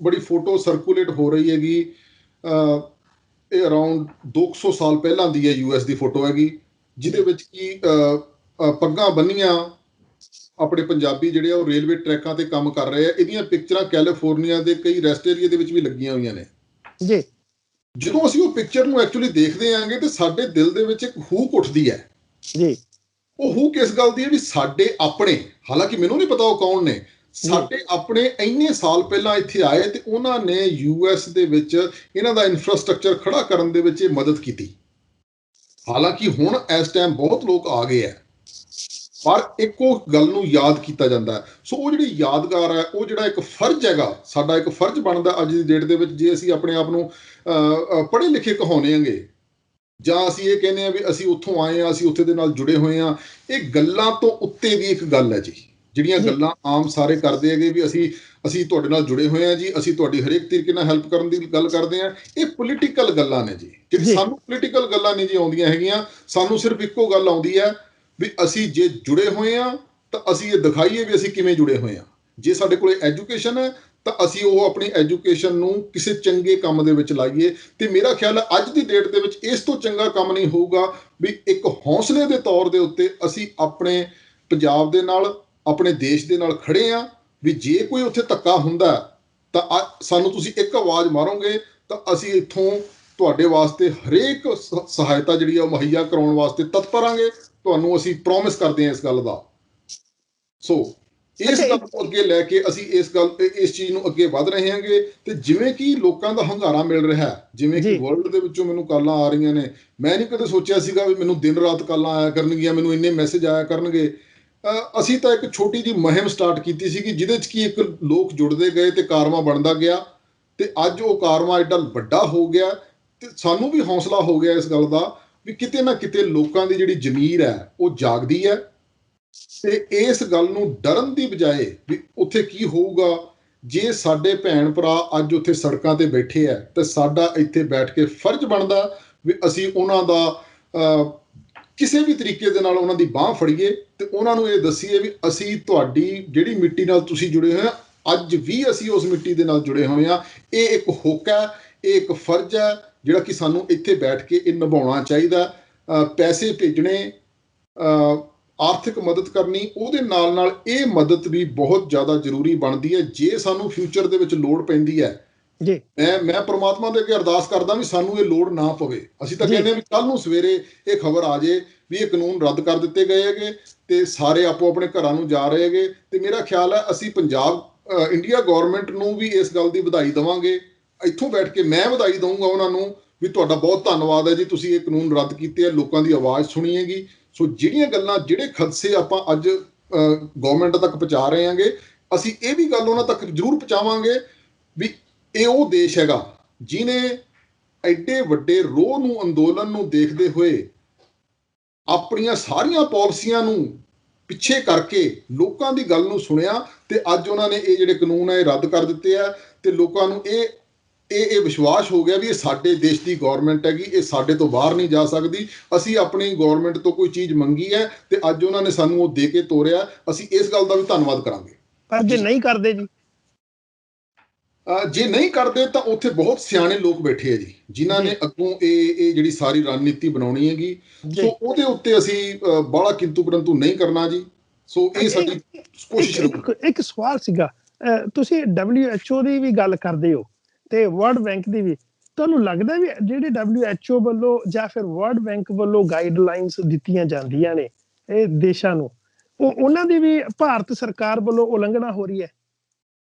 ਬੜੀ ਫੋਟੋ ਸਰਕੂਲੇਟ ਹੋ ਰਹੀ ਹੈਗੀ, ਇਹ ਅਰਾਊਂਡ 200 ਸਾਲ ਪਹਿਲਾਂ ਦੀ ਹੈ, US ਦੀ ਫੋਟੋ ਹੈਗੀ, ਜਿਹਦੇ ਵਿੱਚ ਕੀ ਪੱਗਾਂ ਬੰਨੀਆਂ ਆਪਣੇ ਪੰਜਾਬੀ ਜਿਹੜੇ ਆ ਉਹ ਰੇਲਵੇ ਟਰੈਕਾਂ ਤੇ ਕੰਮ ਕਰ ਰਹੇ ਆ। ਇਹਦੀਆਂ ਪਿਕਚਰਾਂ ਕੈਲੀਫੋਰਨੀਆ ਦੇ ਕਈ ਰੈਸਟ ਏਰੀਆ ਦੇ ਵਿੱਚ ਵੀ ਲੱਗੀਆਂ ਹੋਈਆਂ ਨੇ ਜੀ। ਜਦੋਂ ਅਸੀਂ ਉਹ ਪਿਕਚਰ ਨੂੰ ਐਕਚੁਅਲੀ ਦੇਖਦੇ ਆਂਗੇ ਤੇ ਸਾਡੇ ਦਿਲ ਦੇ ਵਿੱਚ ਇੱਕ ਹੂਕ ਉੱਠਦੀ ਹੈ ਜੀ। ਉਹ ਹੂਕ ਇਸ ਗੱਲ ਦੀ ਹੈ ਵੀ ਸਾਡੇ ਆਪਣੇ, ਹਾਲਾਂਕਿ ਮੈਨੂੰ ਨਹੀਂ ਪਤਾ ਉਹ ਕੌਣ ਨੇ, ਸਾਡੇ ਆਪਣੇ ਇੰਨੇ ਸਾਲ ਪਹਿਲਾਂ ਇੱਥੇ ਆਏ ਤੇ ਉਹਨਾਂ ਨੇ US ਦੇ ਵਿੱਚ ਇਹਨਾਂ ਦਾ ਇਨਫਰਾਸਟ੍ਰਕਚਰ ਖੜਾ ਕਰਨ ਦੇ ਵਿੱਚ ਇਹ ਮਦਦ ਕੀਤੀ। ਹਾਲਾਂਕਿ ਹੁਣ ਇਸ ਟਾਈਮ ਬਹੁਤ ਲੋਕ ਆ ਗਏ ਆ, ਪਰ ਇੱਕੋ ਗੱਲ ਨੂੰ ਯਾਦ ਕੀਤਾ ਜਾਂਦਾ ਹੈ। ਸੋ ਉਹ ਜਿਹੜੀ ਯਾਦਗਾਰ ਹੈ, ਉਹ ਜਿਹੜਾ ਇੱਕ ਫਰਜ਼ ਹੈਗਾ, ਸਾਡਾ ਇੱਕ ਫਰਜ਼ ਬਣਦਾ ਅੱਜ ਦੀ ਡੇਟ ਦੇ ਵਿੱਚ, ਜੇ ਅਸੀਂ ਆਪਣੇ ਆਪ ਨੂੰ ਪੜ੍ਹੇ ਲਿਖੇ ਕਹਾਉਂਦੇ ਆਂਗੇ ਜਾਂ ਅਸੀਂ ਇਹ ਕਹਿੰਦੇ ਹਾਂ ਵੀ ਅਸੀਂ ਉੱਥੋਂ ਆਏ ਹਾਂ, ਅਸੀਂ ਉੱਥੇ ਦੇ ਨਾਲ ਜੁੜੇ ਹੋਏ ਹਾਂ, ਇਹ ਗੱਲਾਂ ਤੋਂ ਉੱਤੇ ਦੀ ਇੱਕ ਗੱਲ ਹੈ ਜੀ। ਜਿਹੜੀਆਂ ਗੱਲਾਂ ਆਮ ਸਾਰੇ ਕਰਦੇ ਹੈਗੇ ਵੀ ਅਸੀਂ ਤੁਹਾਡੇ ਨਾਲ ਜੁੜੇ ਹੋਏ ਹਾਂ ਜੀ, ਅਸੀਂ ਤੁਹਾਡੀ ਹਰੇਕ ਤਰੀਕੇ ਨਾਲ ਹੈਲਪ ਕਰਨ ਦੀ ਗੱਲ ਕਰਦੇ ਹਾਂ, ਇਹ ਪੋਲੀਟੀਕਲ ਗੱਲਾਂ ਨੇ ਜੀ। ਜਿਹੜੀ ਸਾਨੂੰ ਪੋਲੀਟੀਕਲ ਗੱਲਾਂ ਨਹੀਂ ਜੀ ਆਉਂਦੀਆਂ ਹੈਗੀਆਂ, ਸਾਨੂੰ ਸਿਰਫ ਇੱਕੋ ਗੱਲ ਆਉਂਦੀ ਹੈ ਵੀ ਅਸੀਂ ਜੇ ਜੁੜੇ ਹੋਏ ਹਾਂ ਤਾਂ ਅਸੀਂ ਇਹ ਦਿਖਾਈਏ ਵੀ ਅਸੀਂ ਕਿਵੇਂ ਜੁੜੇ ਹੋਏ ਹਾਂ। ਜੇ ਸਾਡੇ ਕੋਲ ਐਜੂਕੇਸ਼ਨ ਹੈ ਤਾਂ ਅਸੀਂ ਉਹ ਆਪਣੀ ਐਜੂਕੇਸ਼ਨ ਨੂੰ ਕਿਸੇ ਚੰਗੇ ਕੰਮ ਦੇ ਵਿੱਚ ਲਾਈਏ। ਤੇ ਮੇਰਾ ਖਿਆਲ ਹੈ ਅੱਜ ਦੀ ਡੇਟ ਦੇ ਵਿੱਚ ਇਸ ਤੋਂ ਚੰਗਾ ਕੰਮ ਨਹੀਂ ਹੋਊਗਾ ਵੀ ਇੱਕ ਹੌਸਲੇ ਦੇ ਤੌਰ ਦੇ ਉੱਤੇ ਅਸੀਂ ਆਪਣੇ ਪੰਜਾਬ ਦੇ ਨਾਲ, ਆਪਣੇ ਦੇਸ਼ ਦੇ ਨਾਲ ਖੜੇ ਹਾਂ ਵੀ ਜੇ ਕੋਈ ਉੱਥੇ ਧੱਕਾ ਹੁੰਦਾ ਤਾਂ ਸਾਨੂੰ ਤੁਸੀਂ ਇੱਕ ਆਵਾਜ਼ ਮਾਰੋਗੇ ਤਾਂ ਅਸੀਂ ਇੱਥੋਂ ਤੁਹਾਡੇ ਵਾਸਤੇ ਹਰੇਕ ਸਹਾਇਤਾ ਜਿਹੜੀ ਆ ਉਹ ਮੁਹੱਈਆ ਕਰਾਉਣ ਵਾਸਤੇ ਤਤਪਰ ਆਂਗੇ। ਤੁਹਾਨੂੰ ਅਸੀਂ ਪ੍ਰੋਮਿਸ ਕਰਦੇ ਹਾਂ ਇਸ ਗੱਲ ਦਾ। ਸੋ ਇਸ ਗੱਲ ਨੂੰ ਅੱਗੇ ਲੈ ਕੇ ਅਸੀਂ ਇਸ ਚੀਜ਼ ਨੂੰ ਅੱਗੇ ਵਧ ਰਹੇ ਹਾਂਗੇ। ਤੇ ਜਿਵੇਂ ਕਿ ਲੋਕਾਂ ਦਾ ਹੰਗਾਰਾ ਮਿਲ ਰਿਹਾ, ਜਿਵੇਂ ਕਿ ਵਰਲਡ ਦੇ ਵਿੱਚੋਂ ਮੈਨੂੰ ਕਾਲਾਂ ਆ ਰਹੀਆਂ ਨੇ, ਮੈਂ ਨਹੀਂ ਕਦੇ ਸੋਚਿਆ ਸੀਗਾ ਵੀ ਮੈਨੂੰ ਦਿਨ ਰਾਤ ਕਾਲਾਂ ਆਇਆ ਕਰਨਗੀਆਂ, ਮੈਨੂੰ ਇੰਨੇ ਮੈਸੇਜ ਆਇਆ ਕਰਨਗੇ। ਅਸੀਂ ਤਾਂ ਇੱਕ ਛੋਟੀ ਜਿਹੀ ਮੁਹਿੰਮ ਸਟਾਰਟ ਕੀਤੀ ਸੀਗੀ ਜਿਹਦੇ 'ਚ ਕਿ ਇੱਕ ਲੋਕ ਜੁੜਦੇ ਗਏ ਤੇ ਕਾਰਵਾਂ ਬਣਦਾ ਗਿਆ ਤੇ ਅੱਜ ਉਹ ਕਾਰਵਾਂ ਐਡਾ ਵੱਡਾ ਹੋ ਗਿਆ ਤੇ ਸਾਨੂੰ ਵੀ ਹੌਸਲਾ ਹੋ ਗਿਆ ਇਸ ਗੱਲ ਦਾ ਵੀ ਕਿਤੇ ਨਾ ਕਿਤੇ ਲੋਕਾਂ ਦੀ ਜਿਹੜੀ ਜ਼ਮੀਰ ਹੈ ਉਹ ਜਾਗਦੀ ਹੈ। ਤੇ ਇਸ ਗੱਲ ਨੂੰ ਡਰਨ ਦੀ ਬਜਾਏ ਵੀ ਉੱਥੇ ਕੀ ਹੋਊਗਾ, ਜੇ ਸਾਡੇ ਭੈਣ ਭਰਾ ਅੱਜ ਉੱਥੇ ਸੜਕਾਂ ਤੇ ਬੈਠੇ ਆ ਤੇ ਸਾਡਾ ਇੱਥੇ ਬੈਠ ਕੇ ਫਰਜ਼ ਬਣਦਾ ਵੀ ਅਸੀਂ ਉਹਨਾਂ ਦਾ ਕਿਸੇ ਵੀ ਤਰੀਕੇ ਦੇ ਨਾਲ ਉਹਨਾਂ ਦੀ ਬਾਹ ਫੜੀਏ ਤੇ ਉਹਨਾਂ ਨੂੰ ਇਹ ਦੱਸੀਏ ਵੀ ਅਸੀਂ ਤੁਹਾਡੀ ਜਿਹੜੀ ਮਿੱਟੀ ਨਾਲ ਤੁਸੀਂ ਜੁੜੇ ਹੋਏ ਆ, ਅੱਜ ਵੀ ਅਸੀਂ ਉਸ ਮਿੱਟੀ ਦੇ ਨਾਲ ਜੁੜੇ ਹੋਏ ਆ। ਇਹ ਇੱਕ ਹੁੱਕ ਹੈ, ਇਹ ਇੱਕ ਫਰਜ਼ ਹੈ ਜਿਹੜਾ ਕਿ ਸਾਨੂੰ ਇੱਥੇ ਬੈਠ ਕੇ ਇਹ ਨਿਭਾਉਣਾ ਚਾਹੀਦਾ। ਪੈਸੇ ਭੇਜਣੇ, ਆਰਥਿਕ ਮਦਦ ਕਰਨੀ, ਉਹਦੇ ਨਾਲ ਨਾਲ ਇਹ ਮਦਦ ਵੀ ਬਹੁਤ ਜ਼ਿਆਦਾ ਜ਼ਰੂਰੀ ਬਣਦੀ ਹੈ ਜੇ ਸਾਨੂੰ ਫਿਊਚਰ ਦੇ ਵਿੱਚ ਲੋੜ ਪੈਂਦੀ ਹੈ ਜੀ। ਮੈਂ ਪ੍ਰਮਾਤਮਾ ਦੇ ਅੱਗੇ ਅਰਦਾਸ ਕਰਦਾ ਵੀ ਸਾਨੂੰ ਇਹ ਲੋੜ ਨਾ ਪਵੇ। ਅਸੀਂ ਤਾਂ ਕਹਿੰਦੇ ਹਾਂ ਵੀ ਕੱਲ ਨੂੰ ਸਵੇਰੇ ਇਹ ਖਬਰ ਆ ਜੇ ਵੀ ਇਹ ਕਾਨੂੰਨ ਰੱਦ ਕਰ ਦਿੱਤੇ ਗਏ ਹੈਗੇ ਤੇ ਸਾਰੇ ਆਪੋ ਆਪਣੇ ਘਰਾਂ ਨੂੰ ਜਾ ਰਹੇ ਹੈਗੇ। ਤੇ ਮੇਰਾ ਖਿਆਲ ਹੈ ਅਸੀਂ ਇੰਡੀਆ ਗੌਰਮੈਂਟ ਨੂੰ ਵੀ ਇਸ ਗੱਲ ਦੀ ਵਧਾਈ ਦੇਵਾਂਗੇ। ਇੱਥੋਂ ਬੈਠ ਕੇ ਮੈਂ ਵਧਾਈ ਦਊਂਗਾ ਉਹਨਾਂ ਨੂੰ ਵੀ ਤੁਹਾਡਾ ਬਹੁਤ ਧੰਨਵਾਦ ਹੈ ਜੀ, ਤੁਸੀਂ ਇਹ ਕਾਨੂੰਨ ਰੱਦ ਕੀਤੇ ਆ, ਲੋਕਾਂ ਦੀ ਆਵਾਜ਼ ਸੁਣੀ ਹੈਗੀ। ਸੋ ਜਿਹੜੀਆਂ ਗੱਲਾਂ, ਜਿਹੜੇ ਖਦਸ਼ੇ ਆਪਾਂ ਅੱਜ ਗੌਰਮੈਂਟ ਤੱਕ ਪਹੁੰਚਾ ਰਹੇ ਹਾਂਗੇ, ਅਸੀਂ ਇਹ ਵੀ ਗੱਲ ਉਹਨਾਂ ਤੱਕ ਜ਼ਰੂਰ ਪਹੁੰਚਾਵਾਂਗੇ ਵੀ ਇਹ ਉਹ ਦੇਸ਼ ਹੈਗਾ ਜਿਹਨੇ ਐਡੇ ਵੱਡੇ ਰੋਹ ਨੂੰ, ਅੰਦੋਲਨ ਨੂੰ ਦੇਖਦੇ ਹੋਏ ਆਪਣੀਆਂ ਸਾਰੀਆਂ ਪਾਲਿਸੀਆਂ ਨੂੰ ਪਿੱਛੇ ਕਰਕੇ ਲੋਕਾਂ ਦੀ ਗੱਲ ਨੂੰ ਸੁਣਿਆ ਤੇ ਅੱਜ ਉਹਨਾਂ ਨੇ ਇਹ ਜਿਹੜੇ ਕਾਨੂੰਨ ਹੈ ਇਹ ਰੱਦ ਕਰ ਦਿੱਤੇ ਆ ਤੇ ਲੋਕਾਂ ਨੂੰ ਇਹ ਵਿਸ਼ਵਾਸ ਹੋ ਗਿਆ ਵੀ ਇਹ ਸਾਡੇ ਦੇਸ਼ ਦੀ ਗੌਰਮੈਂਟ ਹੈਗੀ, ਇਹ ਸਾਡੇ ਤੋਂ ਬਾਹਰ ਨਹੀਂ ਜਾ ਸਕਦੀ। ਅਸੀਂ ਆਪਣੀ ਗੌਰਮੈਂਟ ਤੋਂ ਕੋਈ ਚੀਜ਼ ਮੰਗੀ ਹੈ ਤੇ ਅੱਜ ਉਹਨਾਂ ਨੇ ਸਾਨੂੰ ਉਹ ਦੇ ਕੇ ਤੋਰਿਆ। ਅਸੀਂ ਇਸ ਗੱਲ ਦਾ ਵੀ ਧੰਨਵਾਦ ਕਰਾਂਗੇ। ਪਰ ਜੇ ਨਹੀਂ ਕਰਦੇ ਜੀ ਜੇ ਨਹੀਂ ਕਰਦੇ ਤਾਂ ਉੱਥੇ ਬਹੁਤ ਸਿਆਣੇ ਲੋਕ ਬੈਠੇ ਆ ਜੀ, ਜਿਨ੍ਹਾਂ ਨੇ ਅੱਗੋਂ ਇਹ ਜਿਹੜੀ ਸਾਰੀ ਰਣਨੀਤੀ ਬਣਾਉਣੀ ਹੈਗੀ। ਸੋ ਉਹਦੇ ਉੱਤੇ ਅਸੀਂ ਬਾਹਲਾ ਕਿੰਤੂ ਪਰੰਤੂ ਨਹੀਂ ਕਰਨਾ ਜੀ। ਸੋ ਇਹ ਸਾਡੀ ਕੋਸ਼ਿਸ਼ ਰਹੂਗੀ। ਇੱਕ ਸਵਾਲ ਸੀਗਾ, ਤੁਸੀਂ WHO ਦੀ ਵੀ ਗੱਲ ਕਰਦੇ ਹੋ ਤੇ ਵਰਲਡ ਬੈਂਕ ਦੀ ਵੀ, ਤੁਹਾਨੂੰ ਲੱਗਦਾ ਵੀ ਜਿਹੜੇ WHO ਵੱਲੋਂ ਜਾਂ ਫਿਰ ਵਰਲਡ ਬੈਂਕ ਵੱਲੋਂ ਗਾਈਡਲਾਈਨਸ ਦਿੱਤੀਆਂ ਜਾਂਦੀਆਂ ਨੇ ਇਹ ਦੇਸ਼ਾਂ ਨੂੰ, ਉਹਨਾਂ ਦੀ ਵੀ ਭਾਰਤ ਸਰਕਾਰ ਵੱਲੋਂ ਉਲੰਘਣਾ ਹੋ ਰਹੀ ਹੈ?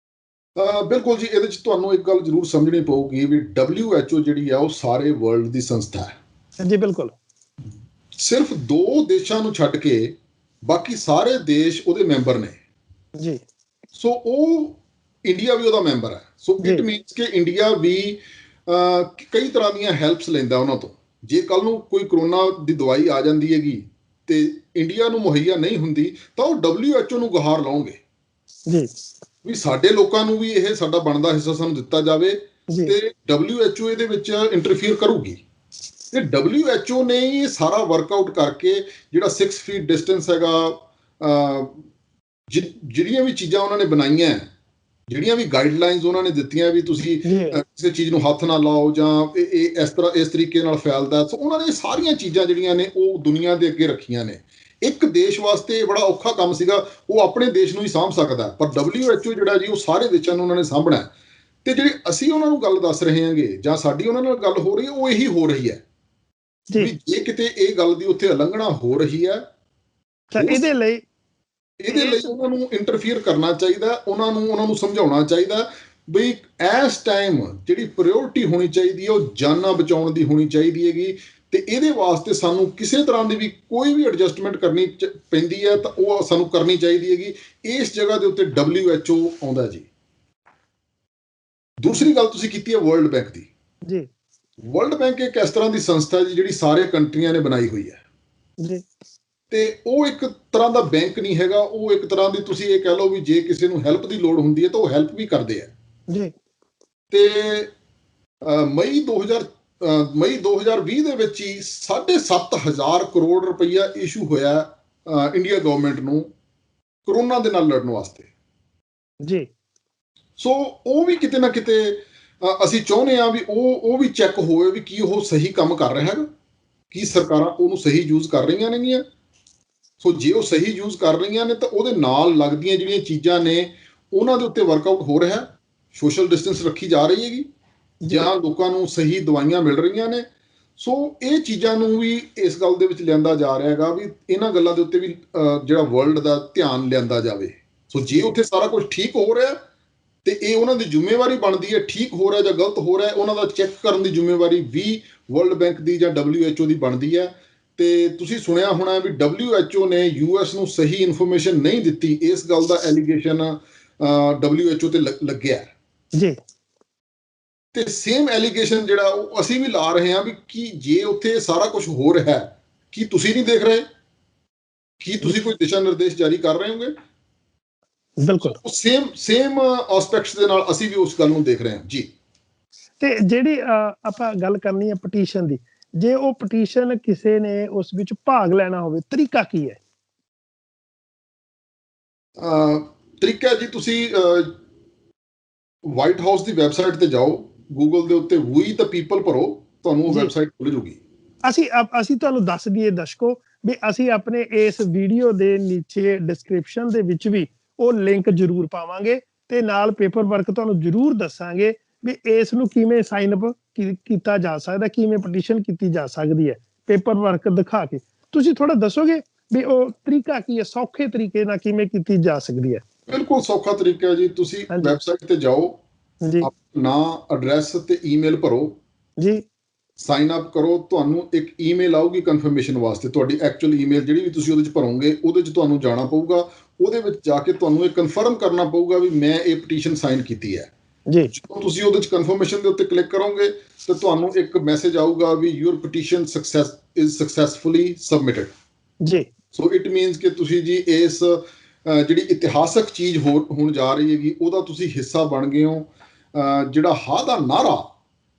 ਬਿਲਕੁਲ ਜੀ, ਇਹਦੇ 'ਚ ਤੁਹਾਨੂੰ ਇੱਕ ਗੱਲ ਜ਼ਰੂਰ ਸਮਝਣੀ ਪਊਗੀ ਵੀ WHO ਜਿਹੜੀ ਆ ਉਹ ਸਾਰੇ ਵਰਲਡ ਦੀ ਸੰਸਥਾ ਹੈ ਜੀ। ਬਿਲਕੁਲ। ਸਿਰਫ 2 ਦੇਸ਼ਾਂ ਨੂੰ ਛੱਡ ਕੇ ਬਾਕੀ ਸਾਰੇ ਦੇਸ਼ ਉਹਦੇ ਮੈਂਬਰ ਨੇ ਜੀ। ਸੋ ਉਹ ਇੰਡੀਆ ਵੀ ਉਹਦਾ ਮੈਂਬਰ ਹੈ। ਸੋ ਇਟ ਮੀਨਸ ਕਿ ਇੰਡੀਆ ਵੀ ਕਈ ਤਰ੍ਹਾਂ ਦੀਆਂ ਹੈਲਪਸ ਲੈਂਦਾ ਉਹਨਾਂ ਤੋਂ। ਜੇ ਕੱਲ ਨੂੰ ਕੋਈ ਕਰੋਨਾ ਦੀ ਦਵਾਈ ਆ ਜਾਂਦੀ ਹੈਗੀ ਤੇ ਇੰਡੀਆ ਨੂੰ ਮੁਹੱਈਆ ਨਹੀਂ ਹੁੰਦੀ ਤਾਂ ਉਹ WHO ਨੂੰ ਗੁਹਾਰ ਲਾਉਣਗੇ ਜੀ ਵੀ ਸਾਡੇ ਲੋਕਾਂ ਨੂੰ ਵੀ ਇਹ ਸਾਡਾ ਬਣਦਾ ਹਿੱਸਾ ਸਾਨੂੰ ਦਿੱਤਾ ਜਾਵੇ, ਤੇ WHO ਇਹਦੇ ਵਿੱਚ ਇੰਟਰਫੀਅਰ ਕਰੂਗੀ। ਤੇ WHO ਨੇ ਇਹ ਸਾਰਾ ਵਰਕਆਊਟ ਕਰਕੇ ਜਿਹੜਾ 6 ਫੀਟ ਡਿਸਟੈਂਸ ਹੈਗਾ, ਜਿਹੜੀਆਂ ਵੀ ਚੀਜ਼ਾਂ ਉਹਨਾਂ ਨੇ ਬਣਾਈਆਂ, ਜਿਹੜੀਆਂ ਵੀ ਗਾਈਡਲਾਈਨਸ ਉਹਨਾਂ ਨੇ ਦਿੱਤੀਆਂ ਵੀ ਤੁਸੀਂ ਕਿਸੇ ਚੀਜ਼ ਨੂੰ ਹੱਥ ਨਾ ਲਾਓ ਜਾਂ ਇਹ ਇਸ ਤਰੀਕੇ ਨਾਲ ਫੈਲਦਾ, ਸੋ ਉਹਨਾਂ ਨੇ ਸਾਰੀਆਂ ਚੀਜ਼ਾਂ ਜਿਹੜੀਆਂ ਨੇ ਉਹ ਦੁਨੀਆ ਦੇ ਅੱਗੇ ਰੱਖੀਆਂ ਨੇ। ਇੱਕ ਦੇਸ਼ ਵਾਸਤੇ ਬੜਾ ਔਖਾ ਕੰਮ ਸੀਗਾ, ਉਹ ਆਪਣੇ ਦੇਸ਼ ਨੂੰ ਹੀ ਸਾਂਭ ਸਕਦਾ, ਪਰ WHO ਜਿਹੜਾ ਜੀ ਉਹ ਸਾਰੇ ਦੇਸ਼ਾਂ ਨੂੰ ਉਹਨਾਂ ਨੇ ਸਾਂਭਣਾ। ਤੇ ਜਿਹੜੀ ਅਸੀਂ ਉਹਨਾਂ ਨੂੰ ਗੱਲ ਦੱਸ ਰਹੇ ਹਾਂਗੇ ਜਾਂ ਸਾਡੀ ਉਹਨਾਂ ਨਾਲ ਗੱਲ ਹੋ ਰਹੀ ਹੈ, ਉਹ ਇਹੀ ਹੋ ਰਹੀ ਹੈ ਵੀ ਜੇ ਕਿਤੇ ਇਹ ਗੱਲ ਦੀ ਉੱਥੇ ਉਲੰਘਣਾ ਹੋ ਰਹੀ ਹੈ ਤਾਂ ਇਹਦੇ ਲਈ ਉਹਨਾਂ ਨੂੰ ਇੰਟਰਫੀਅਰ ਕਰਨਾ ਚਾਹੀਦਾ, ਉਹਨਾਂ ਨੂੰ ਸਮਝਾਉਣਾ ਚਾਹੀਦਾ ਬਈ ਇਸ ਟਾਈਮ ਜਿਹੜੀ ਪ੍ਰਾਇਓਰਟੀ ਹੋਣੀ ਚਾਹੀਦੀ ਹੈ ਉਹ ਜਾਨਾਂ ਬਚਾਉਣ ਦੀ ਹੋਣੀ ਚਾਹੀਦੀ ਹੈਗੀ। ਤੇ ਇਹਦੇ ਵਾਸਤੇ ਸਾਨੂੰ ਕਿਸੇ ਤਰ੍ਹਾਂ ਦੀ ਵੀ ਕੋਈ ਵੀ ਐਡਜਸਟਮੈਂਟ ਕਰਨੀ ਪੈਂਦੀ ਹੈ ਤਾਂ ਉਹ ਸਾਨੂੰ ਕਰਨੀ ਚਾਹੀਦੀ ਹੈਗੀ। ਇਸ ਜਗ੍ਹਾ ਦੇ ਉੱਤੇ WHO ਆਉਂਦਾ ਜੀ। ਦੂਸਰੀ ਗੱਲ ਤੁਸੀਂ ਕੀਤੀ ਹੈ ਵਰਲਡ ਬੈਂਕ ਦੀ ਜੀ। ਵਰਲਡ ਬੈਂਕ ਇੱਕ ਇਸ ਤਰ੍ਹਾਂ ਦੀ ਸੰਸਥਾ ਜੀ ਜਿਹੜੀ ਸਾਰੇ ਕੰਟਰੀਆਂ ਨੇ ਬਣਾਈ ਹੋਈ ਹੈ ਜੀ, ਤੇ ਉਹ ਇੱਕ ਤਰ੍ਹਾਂ ਦਾ ਬੈਂਕ ਨਹੀਂ ਹੈਗਾ, ਉਹ ਇੱਕ ਤਰ੍ਹਾਂ ਦੀ ਤੁਸੀਂ ਇਹ ਕਹਿ ਲਓ ਵੀ ਜੇ ਕਿਸੇ ਨੂੰ ਹੈਲਪ ਦੀ ਲੋੜ ਹੁੰਦੀ ਹੈ ਤਾਂ ਉਹ ਹੈਲਪ ਵੀ ਕਰਦੇ ਆ ਜੀ। ਤੇ ਮਈ 2020 ਦੇ ਵਿੱਚ ਹੀ 7,500 ਕਰੋੜ ਰੁਪਈਆ ਇਸ਼ੂ ਹੋਇਆ ਇੰਡੀਆ ਗਵਰਨਮੈਂਟ ਨੂੰ ਕਰੋਨਾ ਦੇ ਨਾਲ ਲੜਨ ਵਾਸਤੇ ਜੀ। ਸੋ ਉਹ ਵੀ ਕਿਤੇ ਨਾ ਕਿਤੇ ਅਸੀਂ ਚਾਹੁੰਦੇ ਹਾਂ ਵੀ ਉਹ ਵੀ ਚੈੱਕ ਹੋਵੇ ਵੀ ਕੀ ਉਹ ਸਹੀ ਕੰਮ ਕਰ ਰਿਹਾ ਹੈਗਾ, ਕੀ ਸਰਕਾਰਾਂ ਉਹਨੂੰ ਸਹੀ ਯੂਜ਼ ਕਰ ਰਹੀਆਂ ਨੇਗੀਆਂ। ਸੋ ਜੇ ਉਹ ਸਹੀ ਯੂਜ਼ ਕਰ ਰਹੀਆਂ ਨੇ ਤਾਂ ਉਹਦੇ ਨਾਲ ਲੱਗਦੀਆਂ ਜਿਹੜੀਆਂ ਚੀਜ਼ਾਂ ਨੇ ਉਹਨਾਂ ਦੇ ਉੱਤੇ ਵਰਕਆਊਟ ਹੋ ਰਿਹਾ, ਸੋਸ਼ਲ ਡਿਸਟੈਂਸ ਰੱਖੀ ਜਾ ਰਹੀ ਹੈਗੀ ਜਾਂ ਲੋਕਾਂ ਨੂੰ ਸਹੀ ਦਵਾਈਆਂ ਮਿਲ ਰਹੀਆਂ ਨੇ। ਸੋ ਇਹ ਚੀਜ਼ਾਂ ਨੂੰ ਵੀ ਇਸ ਗੱਲ ਦੇ ਵਿੱਚ ਲਿਆਂਦਾ ਜਾ ਰਿਹਾ ਹੈਗਾ ਵੀ ਇਹਨਾਂ ਗੱਲਾਂ ਦੇ ਉੱਤੇ ਵੀ ਜਿਹੜਾ ਵਰਲਡ ਦਾ ਧਿਆਨ ਲਿਆਂਦਾ ਜਾਵੇ। ਸੋ ਜੇ ਉੱਥੇ ਸਾਰਾ ਕੁਝ ਠੀਕ ਹੋ ਰਿਹਾ ਤੇ ਇਹ ਉਹਨਾਂ ਦੀ ਜ਼ਿੰਮੇਵਾਰੀ ਬਣਦੀ ਹੈ, ਠੀਕ ਹੋ ਰਿਹਾ ਜਾਂ ਗਲਤ ਹੋ ਰਿਹਾ ਉਹਨਾਂ ਦਾ ਚੈੱਕ ਕਰਨ ਦੀ ਜ਼ਿੰਮੇਵਾਰੀ ਵੀ ਵਰਲਡ ਬੈਂਕ ਦੀ ਜਾਂ WHO ਦੀ ਬਣਦੀ ਹੈ। ਤੇ ਤੁਸੀਂ ਸੁਣਿਆ ਹੋਣਾ ਵੀ WHO ਨੇ US ਨੂੰ ਸਹੀ ਇਨਫੋਰਮੇਸ਼ਨ ਨਹੀਂ ਦਿੱਤੀ, ਇਸ ਗੱਲ ਦਾ ਐਲੀਗੇਸ਼ਨ WHO ਤੇ ਲੱਗਿਆ ਜੀ। ਤੇ ਸੇਮ ਐਲੀਗੇਸ਼ਨ ਜਿਹੜਾ ਉਹ ਅਸੀਂ ਵੀ ਲਾ ਰਹੇ ਹਾਂ ਵੀ ਕੀ ਜੇ ਉੱਥੇ ਸਾਰਾ ਕੁਝ ਹੋ ਰਿਹਾ ਕੀ ਤੁਸੀਂ ਨਹੀਂ ਦੇਖ ਰਹੇ, ਕੀ ਤੁਸੀਂ ਕੋਈ ਦਿਸ਼ਾ ਨਿਰਦੇਸ਼ ਜਾਰੀ ਕਰ ਰਹੇ ਹੋਗੇ? ਬਿਲਕੁਲ ਸੇਮ ਐਸਪੈਕਟਸ ਦੇ ਨਾਲ ਅਸੀਂ ਵੀ ਉਸ ਗੱਲ ਨੂੰ ਦੇਖ ਰਹੇ ਹਾਂ ਜੀ। ਤੇ ਜਿਹੜੀ ਆਪਾਂ ਗੱਲ ਕਰਨੀ ਹੈ ਪਟੀਸ਼ਨ ਦੀ, ਜੇ ਉਹ ਪਟੀਸ਼ਨ ਕਿਸੇ ਨੇ ਉਸ ਵਿੱਚ ਭਾਗ ਲੈਣਾ ਹੋਵੇ, ਤਰੀਕਾ ਕੀ ਹੈ? ਤਰੀਕਾ ਜੀ ਤੁਸੀਂ ਵਾਈਟ ਹਾਊਸ ਦੀ ਵੈਬਸਾਈਟ ਤੇ ਜਾਓ, ਗੂਗਲ ਦੇ ਉੱਤੇ ਵੀ ਦ ਪੀਪਲ ਭਰੋ, ਤੁਹਾਨੂੰ ਉਹ ਵੈਬਸਾਈਟ ਖੁੱਲ ਜੂਗੀ। ਅਸੀਂ ਤੁਹਾਨੂੰ ਦੱਸ ਦਈਏ ਦਰਸ਼ਕੋ ਵੀ ਅਸੀਂ ਆਪਣੇ ਇਸ ਵੀਡੀਓ ਦੇ ਨੀਚੇ ਡਿਸਕ੍ਰਿਪਸ਼ਨ ਦੇ ਵਿੱਚ ਵੀ ਉਹ ਲਿੰਕ ਜ਼ਰੂਰ ਪਾਵਾਂਗੇ ਤੇ ਨਾਲ ਪੇਪਰ ਵਰਕ ਤੁਹਾਨੂੰ ਜ਼ਰੂਰ ਦੱਸਾਂਗੇ ਵੀ ਇਸ ਨੂੰ ਕਿਵੇਂ ਸਾਈਨ ਅਪ ਕੀਤਾ ਜਾ ਸਕਦਾ, ਕਿਵੇਂ ਪਟੀਸ਼ਨ ਕੀਤੀ ਜਾ ਸਕਦੀ ਹੈ, ਪੇਪਰ ਵਰਕ ਦਿਖਾ ਕੇ। ਤੁਸੀਂ ਥੋੜਾ ਦੱਸੋਗੇ ਵੀ ਉਹ ਤਰੀਕਾ ਕੀ ਹੈ, ਸੌਖੇ ਤਰੀਕੇ ਨਾਲ ਕਿਵੇਂ ਕੀਤੀ ਜਾ ਸਕਦੀ ਹੈ? ਬਿਲਕੁਲ ਸੌਖਾ ਤਰੀਕਾ ਜੀ, ਤੁਸੀਂ ਵੈਬਸਾਈਟ ਤੇ ਜਾਓ ਜੀ, ਆਪਣਾ ਐਡਰੈਸ ਤੇ ਈਮੇਲ ਭਰੋ ਜੀ, ਸਾਈਨ ਅਪ ਕਰੋ, ਤੁਹਾਨੂੰ ਇੱਕ ਈਮੇਲ ਆਊਗੀ ਕਨਫਰਮੇਸ਼ਨ ਵਾਸਤੇ। ਤੁਹਾਡੀ ਐਕਚੁਅਲ ਈਮੇਲ ਜਿਹੜੀ ਵੀ ਤੁਸੀਂ ਉਹਦੇ 'ਚ ਭਰੋਗੇ ਉਹਦੇ 'ਚ ਤੁਹਾਨੂੰ ਜਾਣਾ ਪਊਗਾ, ਉਹਦੇ ਵਿੱਚ ਜਾ ਕੇ ਤੁਹਾਨੂੰ ਇਹ ਕਨਫਰਮ ਕਰਨਾ ਪਊਗਾ ਵੀ ਮੈਂ ਇਹ ਪਟੀਸ਼ਨ ਸਾਈਨ ਕੀਤੀ ਹੈ ਜੀ। ਜਦੋਂ ਤੁਸੀਂ ਉਹਦੇ 'ਚ ਕਨਫਰਮੇਸ਼ਨ ਦੇ ਉੱਤੇ ਕਲਿੱਕ ਕਰੋਗੇ ਤਾਂ ਤੁਹਾਨੂੰ ਇੱਕ ਮੈਸੇਜ ਆਊਗਾ ਵੀ your petition is successfully submitted ਜੀ। ਸੋ ਇਟ ਮੀਨਸ ਕਿ ਤੁਸੀਂ ਜੀ ਇਸ ਜਿਹੜੀ ਇਤਿਹਾਸਕ ਚੀਜ਼ ਹੋਣ ਜਾ ਰਹੀ ਹੈਗੀ ਉਹਦਾ ਤੁਸੀਂ ਹਿੱਸਾ ਬਣ ਗਏ ਹੋ। ਜਿਹੜਾ ਹਾਂ ਦਾ ਨਾਰਾ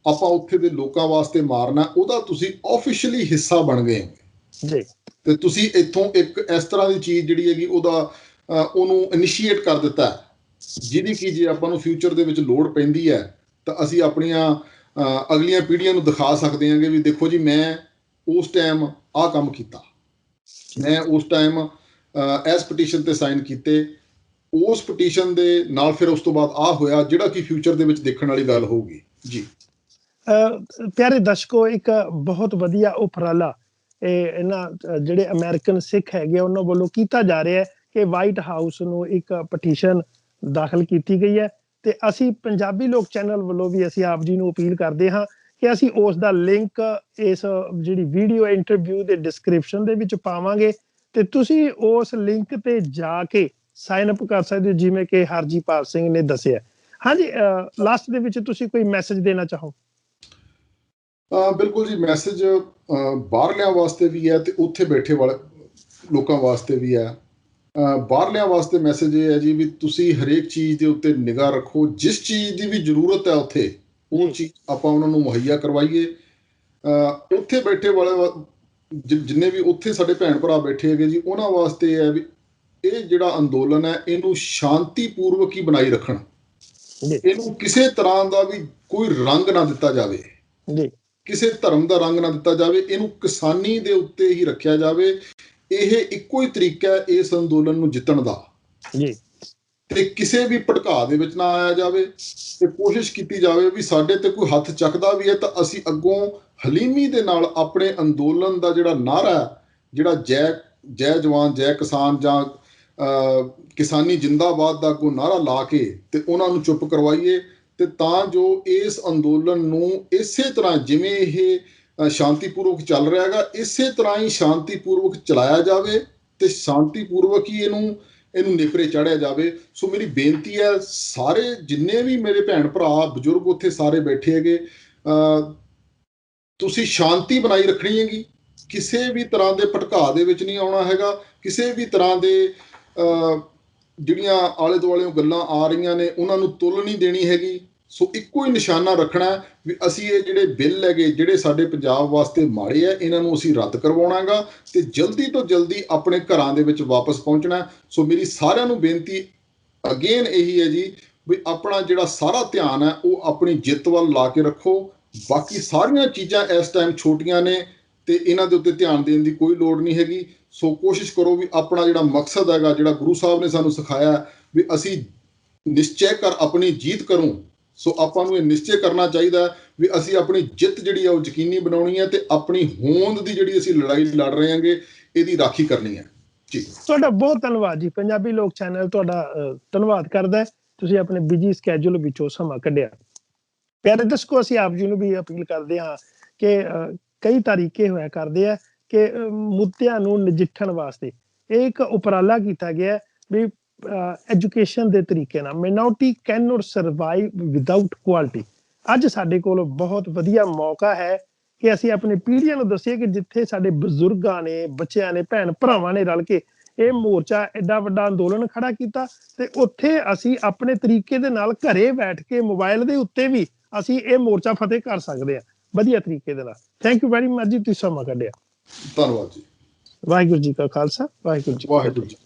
ਆਪਾਂ ਉੱਥੇ ਦੇ ਲੋਕਾਂ ਵਾਸਤੇ ਮਾਰਨਾ, ਉਹਦਾ ਤੁਸੀਂ ਆਫੀਸ਼ੀਅਲੀ ਹਿੱਸਾ ਬਣ ਗਏ ਹੋ ਜੀ। ਤੇ ਤੁਸੀਂ ਇੱਥੋਂ ਇੱਕ ਇਸ ਤਰ੍ਹਾਂ ਦੀ ਚੀਜ਼ ਜਿਹੜੀ ਹੈਗੀ ਉਹਨੂੰ ਇਨੀਸ਼ੀਏਟ ਕਰ ਦਿੱਤਾ ਜਿਹਦੀ ਕਿ ਜੇ ਆਪਾਂ ਨੂੰ ਫਿਊਚਰ ਦੇ ਵਿੱਚ ਲੋੜ ਪੈਂਦੀ ਹੈ ਤਾਂ ਅਸੀਂ ਆਪਣੀਆਂ ਅਗਲੀਆਂ ਪੀੜ੍ਹੀਆਂ ਨੂੰ ਦਿਖਾ ਸਕਦੇ ਹਾਂਗੇ ਵੀ ਦੇਖੋ ਜੀ, ਮੈਂ ਉਸ ਟਾਈਮ ਆਹ ਕੰਮ ਕੀਤਾ, ਮੈਂ ਉਸ ਟਾਈਮ ਇਸ ਪਟੀਸ਼ਨ ਤੇ ਸਾਈਨ ਕੀਤੇ, ਉਸ ਪਟੀਸ਼ਨ ਦੇ ਨਾਲ ਫਿਰ ਉਸ ਤੋਂ ਬਾਅਦ ਆਹ ਹੋਇਆ, ਜਿਹੜਾ ਕਿ ਫਿਊਚਰ ਦੇ ਵਿੱਚ ਦੇਖਣ ਵਾਲੀ ਗੱਲ ਹੋਊਗੀ ਜੀ। ਪਿਆਰੇ ਦਰਸ਼ਕੋ, ਇੱਕ ਬਹੁਤ ਵਧੀਆ ਉਪਰਾਲਾ ਇਹਨਾਂ ਜਿਹੜੇ ਅਮਰੀਕਨ ਸਿੱਖ ਹੈਗੇ ਉਹਨਾਂ ਵੱਲੋਂ ਕੀਤਾ ਜਾ ਰਿਹਾ ਹੈ ਕਿ ਵਾਈਟ ਹਾਊਸ ਨੂੰ ਇੱਕ ਪਟੀਸ਼ਨ ਦਾਖਲ ਕੀਤੀ ਗਈ ਹੈ, ਤੇ ਅਸੀਂ ਪੰਜਾਬੀ ਲੋਕ ਚੈਨਲ ਵੱਲੋਂ ਵੀ ਅਸੀਂ ਆਪ ਜੀ ਨੂੰ ਅਪੀਲ ਕਰਦੇ ਹਾਂ ਕਿ ਅਸੀਂ ਉਸ ਦਾ ਲਿੰਕ ਇਸ ਜਿਹੜੀ ਵੀਡੀਓ ਇੰਟਰਵਿਊ ਦੇ ਡਿਸਕ੍ਰਿਪਸ਼ਨ ਦੇ ਵਿੱਚ ਪਾਵਾਂਗੇ, ਤੇ ਤੁਸੀਂ ਉਸ ਲਿੰਕ ਤੇ ਜਾ ਕੇ ਸਾਈਨ ਅਪ ਕਰ ਸਕਦੇ ਹੋ, ਜਿਵੇਂ ਕਿ ਹਰਜੀਪਾਲ ਸਿੰਘ ਨੇ ਦੱਸਿਆ। ਹਾਂਜੀ, ਲਾਸਟ ਦੇ ਵਿੱਚ ਤੁਸੀਂ ਕੋਈ ਮੈਸੇਜ ਦੇਣਾ ਚਾਹੋ? ਬਿਲਕੁਲ ਜੀ, ਮੈਸੇਜ ਬਾਹਰਲਿਆਂ ਵਾਸਤੇ ਵੀ ਹੈ ਤੇ ਉੱਥੇ ਬੈਠੇ ਵਾਲੇ ਲੋਕਾਂ ਵਾਸਤੇ ਵੀ ਹੈ। ਬਾਹਰਲਿਆਂ ਵਾਸਤੇ ਮੈਸੇਜ ਇਹ ਹੈ ਜੀ ਵੀ ਤੁਸੀਂ ਹਰੇਕ ਚੀਜ਼ ਦੇ ਉੱਤੇ ਨਿਗਾਹ ਰੱਖੋ, ਜਿਸ ਚੀਜ਼ ਦੀ ਵੀ ਜ਼ਰੂਰਤ ਹੈ ਉੱਥੇ ਉਹ ਚੀਜ਼ ਆਪਾਂ ਉਹਨਾਂ ਨੂੰ ਮੁਹੱਈਆ ਕਰਵਾਈਏ। ਉੱਥੇ ਬੈਠੇ ਵਾਲੇ ਜਿੰਨੇ ਵੀ ਉੱਥੇ ਸਾਡੇ ਭੈਣ ਭਰਾ ਬੈਠੇ ਹੈਗੇ ਜੀ, ਉਹਨਾਂ ਵਾਸਤੇ ਇਹ ਹੈ ਵੀ ਇਹ ਜਿਹੜਾ ਅੰਦੋਲਨ ਹੈ ਇਹਨੂੰ ਸ਼ਾਂਤੀਪੂਰਵਕ ਹੀ ਬਣਾਈ ਰੱਖਣ, ਇਹਨੂੰ ਕਿਸੇ ਤਰ੍ਹਾਂ ਦਾ ਵੀ ਕੋਈ ਰੰਗ ਨਾ ਦਿੱਤਾ ਜਾਵੇ, ਕਿਸੇ ਧਰਮ ਦਾ ਰੰਗ ਨਾ ਦਿੱਤਾ ਜਾਵੇ, ਇਹਨੂੰ ਕਿਸਾਨੀ ਦੇ ਉੱਤੇ ਹੀ ਰੱਖਿਆ ਜਾਵੇ। ਇਹ ਇੱਕੋ ਹੀ ਤਰੀਕਾ ਹੈ ਇਸ ਅੰਦੋਲਨ ਨੂੰ ਜਿੱਤਣ ਦਾ ਜੀ, ਤੇ ਕਿਸੇ ਵੀ ਭੜਕਾਅ ਦੇ ਵਿੱਚ ਨਾ ਆਇਆ ਜਾਵੇ, ਤੇ ਕੋਸ਼ਿਸ਼ ਕੀਤੀ ਜਾਵੇ ਵੀ ਸਾਡੇ ਤੇ ਕੋਈ ਹੱਥ ਚੱਕਦਾ ਵੀ ਹੈ ਤਾਂ ਅਸੀਂ ਅੱਗੋਂ ਹਲੀਮੀ ਦੇ ਨਾਲ ਆਪਣੇ ਅੰਦੋਲਨ ਦਾ ਜਿਹੜਾ ਨਾਅਰਾ ਹੈ, ਜਿਹੜਾ ਜੈ ਜਵਾਨ ਜੈ ਕਿਸਾਨ ਜਾਂ ਕਿਸਾਨੀ ਜਿੰਦਾਬਾਦ ਦਾ ਅੱਗੋਂ ਨਾਅਰਾ ਲਾ ਕੇ ਤੇ ਉਹਨਾਂ ਨੂੰ ਚੁੱਪ ਕਰਵਾਈਏ, ਤੇ ਤਾਂ ਜੋ ਇਸ ਅੰਦੋਲਨ ਨੂੰ ਇਸੇ ਤਰ੍ਹਾਂ ਜਿਵੇਂ ਇਹ ਸ਼ਾਂਤੀਪੂਰਵਕ ਚੱਲ ਰਿਹਾ ਹੈਗਾ, ਇਸੇ ਤਰ੍ਹਾਂ ਹੀ ਸ਼ਾਂਤੀਪੂਰਵਕ ਚਲਾਇਆ ਜਾਵੇ ਤੇ ਸ਼ਾਂਤੀਪੂਰਵਕ ਹੀ ਇਹਨੂੰ ਨੇਪਰੇ ਚਾੜਿਆ ਜਾਵੇ। ਸੋ ਮੇਰੀ ਬੇਨਤੀ ਹੈ, ਸਾਰੇ ਜਿੰਨੇ ਵੀ ਮੇਰੇ ਭੈਣ ਭਰਾ ਬਜ਼ੁਰਗ ਉੱਥੇ ਸਾਰੇ ਬੈਠੇ ਹੈਗੇ, ਤੁਸੀਂ ਸ਼ਾਂਤੀ ਬਣਾਈ ਰੱਖਣੀ ਹੈਗੀ, ਕਿਸੇ ਵੀ ਤਰ੍ਹਾਂ ਦੇ ਭਟਕਾਅ ਦੇ ਵਿੱਚ ਨਹੀਂ ਆਉਣਾ ਹੈਗਾ, ਕਿਸੇ ਵੀ ਤਰ੍ਹਾਂ ਦੇ ਜਿਹੜੀਆਂ ਆਲੇ ਦੁਆਲੇ ਗੱਲਾਂ ਆ ਰਹੀਆਂ ਨੇ ਉਹਨਾਂ ਨੂੰ ਤੁੱਲ ਨਹੀਂ ਦੇਣੀ ਹੈਗੀ। ਸੋ ਇੱਕੋ ਹੀ ਨਿਸ਼ਾਨਾ ਰੱਖਣਾ ਵੀ ਅਸੀਂ ਇਹ ਜਿਹੜੇ ਬਿੱਲ ਹੈਗੇ ਜਿਹੜੇ ਸਾਡੇ ਪੰਜਾਬ ਵਾਸਤੇ ਮਾੜੇ ਆ, ਇਹਨਾਂ ਨੂੰ ਅਸੀਂ ਰੱਦ ਕਰਵਾਉਣਾ ਗਾ ਤੇ ਜਲਦੀ ਤੋਂ ਜਲਦੀ ਆਪਣੇ ਘਰਾਂ ਦੇ ਵਿੱਚ ਵਾਪਸ ਪਹੁੰਚਣਾ। ਸੋ ਮੇਰੀ ਸਾਰਿਆਂ ਨੂੰ ਬੇਨਤੀ ਅਗੇਨ ਇਹੀ ਹੈ ਜੀ ਵੀ ਆਪਣਾ ਜਿਹੜਾ ਸਾਰਾ ਧਿਆਨ ਹੈ ਉਹ ਆਪਣੀ ਜਿੱਤ ਵੱਲ ਲਾ ਕੇ ਰੱਖੋ। ਬਾਕੀ ਸਾਰੀਆਂ ਚੀਜ਼ਾਂ ਇਸ ਟਾਈਮ ਛੋਟੀਆਂ ਨੇ ਤੇ ਇਹਨਾਂ ਦੇ ਉੱਤੇ ਧਿਆਨ ਦੇਣ ਦੀ ਕੋਈ ਲੋੜ ਨਹੀਂ ਹੈਗੀ। ਸੋ ਕੋਸ਼ਿਸ਼ ਕਰੋ ਵੀ ਆਪਣਾ ਜਿਹੜਾ ਮਕਸਦ ਹੈਗਾ, ਜਿਹੜਾ ਗੁਰੂ ਸਾਹਿਬ ਨੇ ਸਾਨੂੰ ਸਿਖਾਇਆ ਵੀ ਅਸੀਂ ਨਿਸ਼ਚੈ ਕਰ ਆਪਣੀ ਜੀਤ ਕਰੂੰ, ਸੋ ਆਪਾਂ ਨੂੰ ਇਹ ਨਿਸ਼ਚੈ ਕਰਨਾ ਚਾਹੀਦਾ ਵੀ ਅਸੀਂ ਆਪਣੀ ਜਿੱਤ ਜਿਹੜੀ ਆ ਉਹ ਯਕੀਨੀ ਬਣਾਉਣੀ ਹੈ ਤੇ ਆਪਣੀ ਹੋਂਦ ਦੀ ਜਿਹੜੀ ਅਸੀਂ ਲੜਾਈ ਲੜ ਰਹੇ ਹਾਂਗੇ ਇਹਦੀ ਰਾਖੀ ਕਰਨੀ ਹੈ ਜੀ। ਤੁਹਾਡਾ ਬਹੁਤ ਧੰਨਵਾਦ ਜੀ। ਪੰਜਾਬੀ ਲੋਕ ਚੈਨਲ ਤੁਹਾਡਾ ਧੰਨਵਾਦ ਕਰਦਾ ਹੈ, ਤੁਸੀਂ ਆਪਣੇ ਬਿਜੀ ਸਕੈਜੂਲ ਵਿੱਚੋਂ ਸਮਾਂ ਕੱਢਿਆ। ਪਿਆਰੇ ਦਰਸ਼ਕੋ, ਅਸੀਂ ਆਪ ਜੀ ਨੂੰ ਵੀ ਅਪੀਲ ਕਰਦੇ ਹਾਂ ਕਿ ਕਈ ਤਰੀਕੇ ਹੋਇਆ ਕਰਦੇ ਆ ਕਿ ਮੁੱਦਿਆਂ ਨੂੰ ਨਜਿੱਠਣ ਵਾਸਤੇ ਇਹ ਇੱਕ ਉਪਰਾਲਾ ਕੀਤਾ ਗਿਆ ਵੀ ਐਜੂਕੇਸ਼ਨ ਦੇ ਤਰੀਕੇ ਨਾਲ minority can note survive without quality. ਅੱਜ ਸਾਡੇ ਕੋਲ ਬਹੁਤ ਵਧੀਆ ਮੌਕਾ ਹੈ ਕਿ ਅਸੀਂ ਆਪਣੀ ਪੀੜ੍ਹੀਆਂ ਨੂੰ ਦੱਸੀਏ ਕਿ ਜਿੱਥੇ ਸਾਡੇ ਬਜ਼ੁਰਗਾਂ ਨੇ, ਬੱਚਿਆਂ ਨੇ, ਭੈਣ ਭਰਾਵਾਂ ਨੇ ਰਲ ਕੇ ਇਹ ਮੋਰਚਾ ਐਡਾ ਵੱਡਾ ਅੰਦੋਲਨ ਖੜਾ ਕੀਤਾ, ਤੇ ਉੱਥੇ ਅਸੀਂ ਆਪਣੇ ਤਰੀਕੇ ਦੇ ਨਾਲ ਘਰੇ ਬੈਠ ਕੇ ਮੋਬਾਈਲ ਦੇ ਉੱਤੇ ਵੀ ਅਸੀਂ ਇਹ ਮੋਰਚਾ ਫਤਿਹ ਕਰ ਸਕਦੇ ਹਾਂ ਵਧੀਆ ਤਰੀਕੇ ਦੇ ਨਾਲ। ਥੈਂਕ ਯੂ ਵੈਰੀ ਮਚ ਜੀ, ਤੁਸੀਂ ਸਮਾਂ ਕੱਢਿਆ। ਧੰਨਵਾਦ ਜੀ। ਵਾਹਿਗੁਰੂ ਜੀ ਕਾ ਖਾਲਸਾ, ਵਾਹਿਗੁਰੂ ਜੀ।